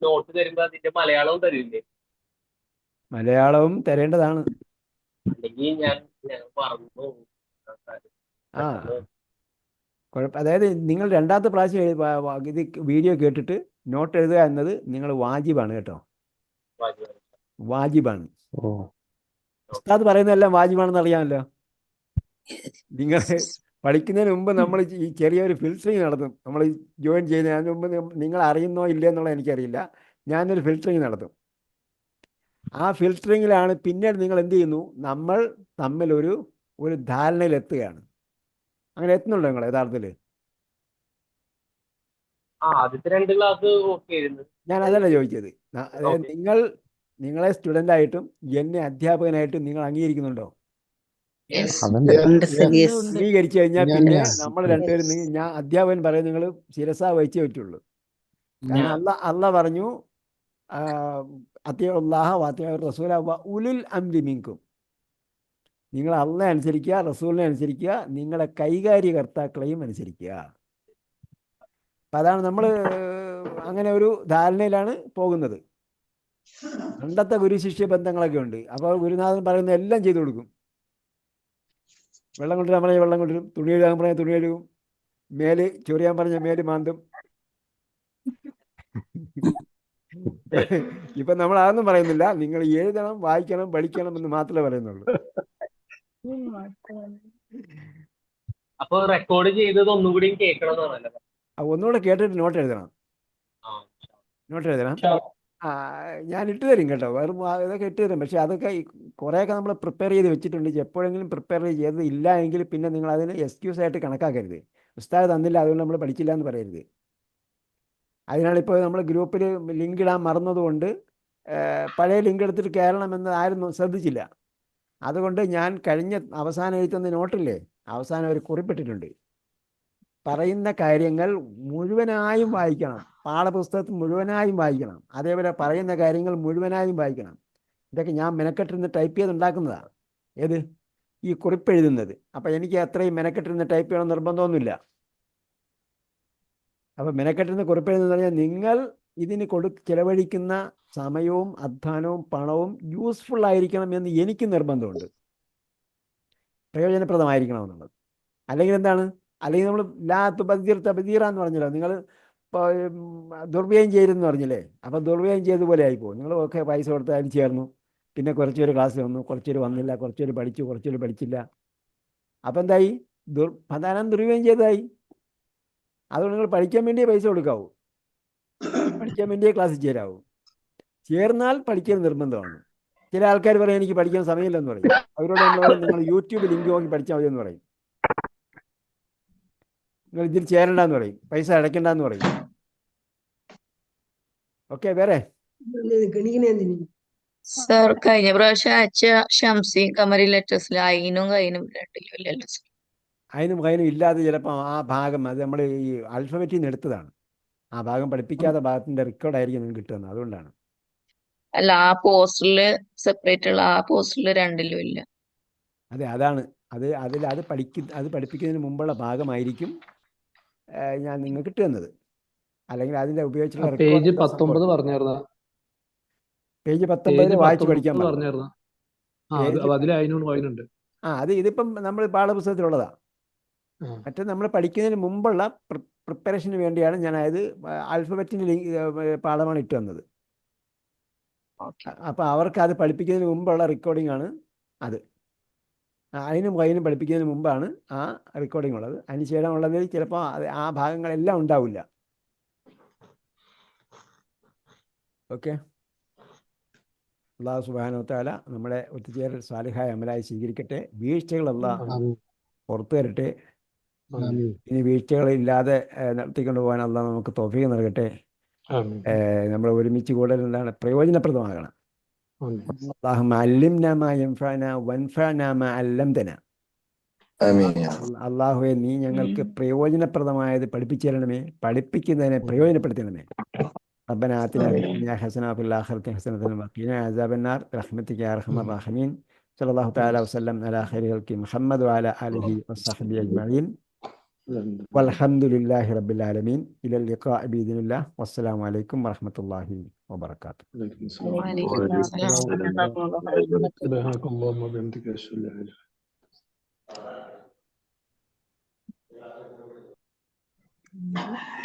നോട്ട് തരുമ്പോ അതിന്റെ മലയാളവും തരില്ലേ? മലയാളവും തരേണ്ടതാണ്. അല്ലെങ്കിൽ ഞാൻ മറന്നു. അതായത് നിങ്ങൾ രണ്ടാമത്തെ പ്രാവശ്യം ഇത് വീഡിയോ കേട്ടിട്ട് നോട്ട് എഴുതുക എന്നത് നിങ്ങൾ വാജിബാണ് കേട്ടോ, വാജിബാണ്. ഉസ്താദ് പറയുന്നതെല്ലാം വാജിബാണെന്ന് അറിയാമല്ലോ. നിങ്ങൾ പഠിക്കുന്നതിന് മുമ്പ് നമ്മൾ ഈ ചെറിയൊരു ഫിൽറ്ററിങ് നടത്തും. നമ്മൾ ജോയിൻ ചെയ്യുന്നതിന് മുമ്പ് നിങ്ങൾ അറിയുന്നോ ഇല്ലയോ എന്നുള്ളത് എനിക്കറിയില്ല. ഞാനൊരു ഫിൽറ്ററിങ് നടത്തും. ആ ഫിൽറ്ററിങ്ങിലാണ് പിന്നീട് നിങ്ങൾ എന്ത് ചെയ്യുന്നു, നമ്മൾ തമ്മിൽ ഒരു ധാരണയിലെത്തുകയാണ്. അങ്ങനെ എത്തുന്നുണ്ടോ നിങ്ങൾ യഥാർത്ഥത്തിൽ? ആദ്യത്തെ 2 ക്ലാസ് ഓക്കെ ആയിരുന്നു. ഞാൻ അതല്ല ചോദിച്ചത്. അതായത് നിങ്ങളെ സ്റ്റുഡൻ്റ് ആയിട്ടും എന്നെ അധ്യാപകനായിട്ടും നിങ്ങൾ അംഗീകരിക്കുന്നുണ്ടോ? അംഗീകരിച്ചു കഴിഞ്ഞാൽ പിന്നെ നമ്മൾ രണ്ടുപേരും, ഞാൻ അധ്യാപകൻ പറയും, നിങ്ങൾ ശിരസ വഹിച്ചേ പറ്റുള്ളൂ. കാരണം അള്ളാഹ് പറഞ്ഞു, അത്തിയുല്ലാഹ വാത്തിയ റസൂല ഉലുൽ അംരി മിൻകും. നിങ്ങൾ അള്ളാഹെ അനുസരിക്കുക, റസൂലിനെ അനുസരിക്കുക, നിങ്ങളെ കൈകാര്യകർത്താക്കളെയും അനുസരിക്കുക. അപ്പം അതാണ് നമ്മൾ അങ്ങനെ ഒരു ധാരണയിലാണ് പോകുന്നത്. പണ്ടത്തെ ഗുരുശിഷ്യ ബന്ധങ്ങളൊക്കെ ഉണ്ട്. അപ്പോൾ ഗുരുനാഥൻ പറയുന്ന എല്ലാം ചെയ്തു കൊടുക്കും. വെള്ളം കൊണ്ടുവരാൻ പറഞ്ഞാൽ വെള്ളം കൊണ്ടുവരും, തുണി കഴുകാൻ പറഞ്ഞാൽ തുണി കഴുകും, മേല് ചൊറിയാൻ പറഞ്ഞാൽ മേല് മാന്തും. ഇപ്പം നമ്മൾ അതൊന്നും പറയുന്നില്ല. നിങ്ങൾ എഴുതണം, വായിക്കണം, പഠിക്കണം എന്ന് മാത്രമേ പറയുന്നുള്ളൂ. അപ്പൊ റെക്കോർഡ് ചെയ്തത് ഒന്നും കൂടി കേൾക്കണം എന്നാണല്ലോ. ഒന്നുകൂടെ കേട്ടിട്ട് നോട്ട് എഴുതണം. ഞാൻ ഇട്ട് തരും കേട്ടോ, വെറും ഇതൊക്കെ ഇട്ട് തരും. പക്ഷെ അതൊക്കെ കുറേയൊക്കെ നമ്മൾ പ്രിപ്പയർ ചെയ്ത് വെച്ചിട്ടുണ്ട്. എപ്പോഴെങ്കിലും പ്രിപ്പയർ ചെയ്ത് ഇല്ല എങ്കിൽ പിന്നെ നിങ്ങൾ അതിന് എക്സ്ക്യൂസ് ആയിട്ട് കണക്കാക്കരുത്. ഉസ്താദ് തന്നില്ല അതുകൊണ്ട് നമ്മൾ പഠിച്ചില്ല എന്ന് പറയരുത്. അതിനാളിപ്പോൾ നമ്മൾ ഗ്രൂപ്പിൽ ലിങ്ക് ഇടാൻ മറന്നതുകൊണ്ട് പഴയ ലിങ്ക് എടുത്തിട്ട് കയറണമെന്ന് ആരും ശ്രദ്ധിച്ചില്ല. അതുകൊണ്ട് ഞാൻ കഴിഞ്ഞ അവസാനം എഴുതുന്ന നോട്ടില്ലേ, അവസാനം ഒരു കുറിപ്പിട്ടിട്ടുണ്ട്. പറയുന്ന കാര്യങ്ങൾ മുഴുവനായും വായിക്കണം, പാഠപുസ്തകത്തിൽ മുഴുവനായും വായിക്കണം. അതേപോലെ പറയുന്ന കാര്യങ്ങൾ മുഴുവനായും വായിക്കണം. ഇതൊക്കെ ഞാൻ മെനക്കെട്ടിരുന്ന് ടൈപ്പ് ചെയ്തുണ്ടാക്കുന്നതാണ്. ഏത് ഈ കുറിപ്പ് എഴുതുന്നത്. അപ്പം എനിക്ക് അത്രയും മെനക്കെട്ടിരുന്ന് ടൈപ്പ് ചെയ്യണം നിർബന്ധമൊന്നുമില്ല. അപ്പം മെനക്കെട്ടിരുന്ന് കുറിപ്പ് എഴുതുന്നത് പറഞ്ഞാൽ നിങ്ങൾ ഇതിന് ചിലവഴിക്കുന്ന സമയവും അധ്വാനവും പണവും യൂസ്ഫുൾ ആയിരിക്കണം എന്ന് എനിക്ക് നിർബന്ധമുണ്ട്, പ്രയോജനപ്രദമായിരിക്കണമെന്നുള്ളത്. അല്ലെങ്കിൽ എന്താണ്, അല്ലെങ്കിൽ നമ്മൾ തബദീറ എന്ന് പറഞ്ഞല്ലോ, നിങ്ങൾ ഇപ്പോൾ ദുർവ്യയം ചെയ്തെന്ന് പറഞ്ഞില്ലേ, അപ്പം ദുർവ്യയം ചെയ്തതുപോലെ ആയിപ്പോകും. നിങ്ങൾ ഒക്കെ പൈസ കൊടുത്ത് അതിൽ ചേർന്നു, പിന്നെ കുറച്ചുപേര് ക്ലാസ്സിൽ വന്നു, കുറച്ചുപേര് വന്നില്ല, കുറച്ചുപേര് പഠിച്ചു, കുറച്ചുപേര് പഠിച്ചില്ല. അപ്പം എന്തായി, ധനം ദുർവ്യയം ചെയ്തതായി. അതുകൊണ്ട് നിങ്ങൾ പഠിക്കാൻ വേണ്ടിയേ പൈസ കൊടുക്കാവൂ, പഠിക്കാൻ വേണ്ടിയേ ക്ലാസ്സിൽ ചേരാവൂ. ചേർന്നാൽ പഠിക്കൽ നിർബന്ധമാണ്. ചില ആൾക്കാർ പറയും എനിക്ക് പഠിക്കാൻ സമയമില്ലെന്ന് പറയും. അവരോട് നമ്മൾ പറയും നിങ്ങൾ യൂട്യൂബ് ലിങ്ക് നോക്കി പഠിച്ചാൽ മതി എന്ന് പറയും. നിങ്ങൾ ഇതിൽ ചേരണ്ടെന്ന് പറയും, പൈസ അടയ്ക്കണ്ടെന്ന് പറയും. ഓക്കെ, വേറെ സർ കഴിഞ്ഞ പ്രാവശ്യം അയച്ച ഷംസി കമറി ലെറ്റേഴ്സിൽ അയിനും കൈനും രണ്ടിലും ഇല്ലല്ലോ സർ. അതിനും കയ്യിലും ഇല്ലാതെ ചിലപ്പോൾ ആ ഭാഗം അത് നമ്മൾ ഈ ആൽഫബറ്റിൽ നിന്ന് എടുത്തതാണ്. ആ ഭാഗം പഠിപ്പിക്കാത്ത ഭാഗത്തിൻ്റെ റെക്കോർഡായിരിക്കും നിങ്ങൾക്ക് കിട്ടുന്നത്, അതുകൊണ്ടാണ്. അല്ല, ആ പോസ്റ്ററിൽ സെപ്പറേറ്റ് ഉള്ള ആ പോസ്റ്ററിൽ രണ്ടിലും ഇല്ല. അതെ, അതാണ് അത് പഠിപ്പിക്കുന്നതിന് മുമ്പുള്ള ഭാഗമായിരിക്കും ഞാൻ നിങ്ങൾക്ക് കിട്ടുന്നത്. അല്ലെങ്കിൽ അതിൻ്റെ ഉപയോഗിച്ചുള്ള പേജ് 19 പറഞ്ഞായിരുന്ന പേജ് 19 വായിച്ച് പഠിക്കാൻ പറഞ്ഞായിരുന്ന അതിൽ അതിനോട് വായനുണ്ട്. അത് ഇതിപ്പം നമ്മൾ പാഠപുസ്തകത്തിലുള്ളതാണ്. മറ്റേ നമ്മൾ പഠിക്കുന്നതിന് മുമ്പുള്ള പ്രിപ്പറേഷന് വേണ്ടിയാണ് ഞാൻ അതായത് ആൽഫബറ്റിൻ്റെ പാഠമാണ് ഇട്ട് തന്നത്. അപ്പോൾ അവർക്ക് അത് പഠിപ്പിക്കുന്നതിന് മുമ്പുള്ള റെക്കോർഡിംഗ് ആണ് അത്. അതിനും കയ്യിനും പഠിപ്പിക്കുന്നതിന് മുമ്പാണ് ആ റെക്കോർഡിംഗ് ഉള്ളത്. അതിന് ശേഷം ഉള്ളതിൽ ചിലപ്പോൾ ആ ഭാഗങ്ങളെല്ലാം ഉണ്ടാവില്ല. ഓക്കെ, അല്ലാഹു സുബ്ഹാനഹു വ തആല നമ്മുടെ ഒത്തുചേരൽ സാലിഹായ അമലായി സ്വീകരിക്കട്ടെ. വീഴ്ചകളെല്ലാം പുറത്തു തരട്ടെ. ഇനി വീഴ്ചകളില്ലാതെ നടത്തിക്കൊണ്ട് പോകാൻ അല്ലാഹു നമുക്ക് തൗഫീഖ് നൽകട്ടെ. നമ്മൾ ഒരുമിച്ച് കൂടുതൽ എന്താണ് പ്രയോജനപ്രദമാകണം. اللهم علمنا ما ينفعنا وانفعنا ما علمتنا. അള്ളാഹുവെ നീ ഞങ്ങൾക്ക് പ്രയോജനപ്രദമായത് പഠിപ്പിച്ചു തരണമേ, പഠിപ്പിക്കുന്നതിനെ പ്രയോജനപ്പെടുത്തണമേ. ربنا آتنا في الدنيا حسنة وفي الآخرة حسنة وقنا عذاب النار برحمتك يا أرحم الراحمين. صلى الله تعالى وسلم على خير خلق محمد وعلى آله وصحبه أجمعين. والحمد لله رب العالمين. إلى اللقاء بإذن الله. والسلام عليكم ورحمة الله وبركاته. سبحانك اللهم وبحمدك أشهد أن لا إله إلا أنت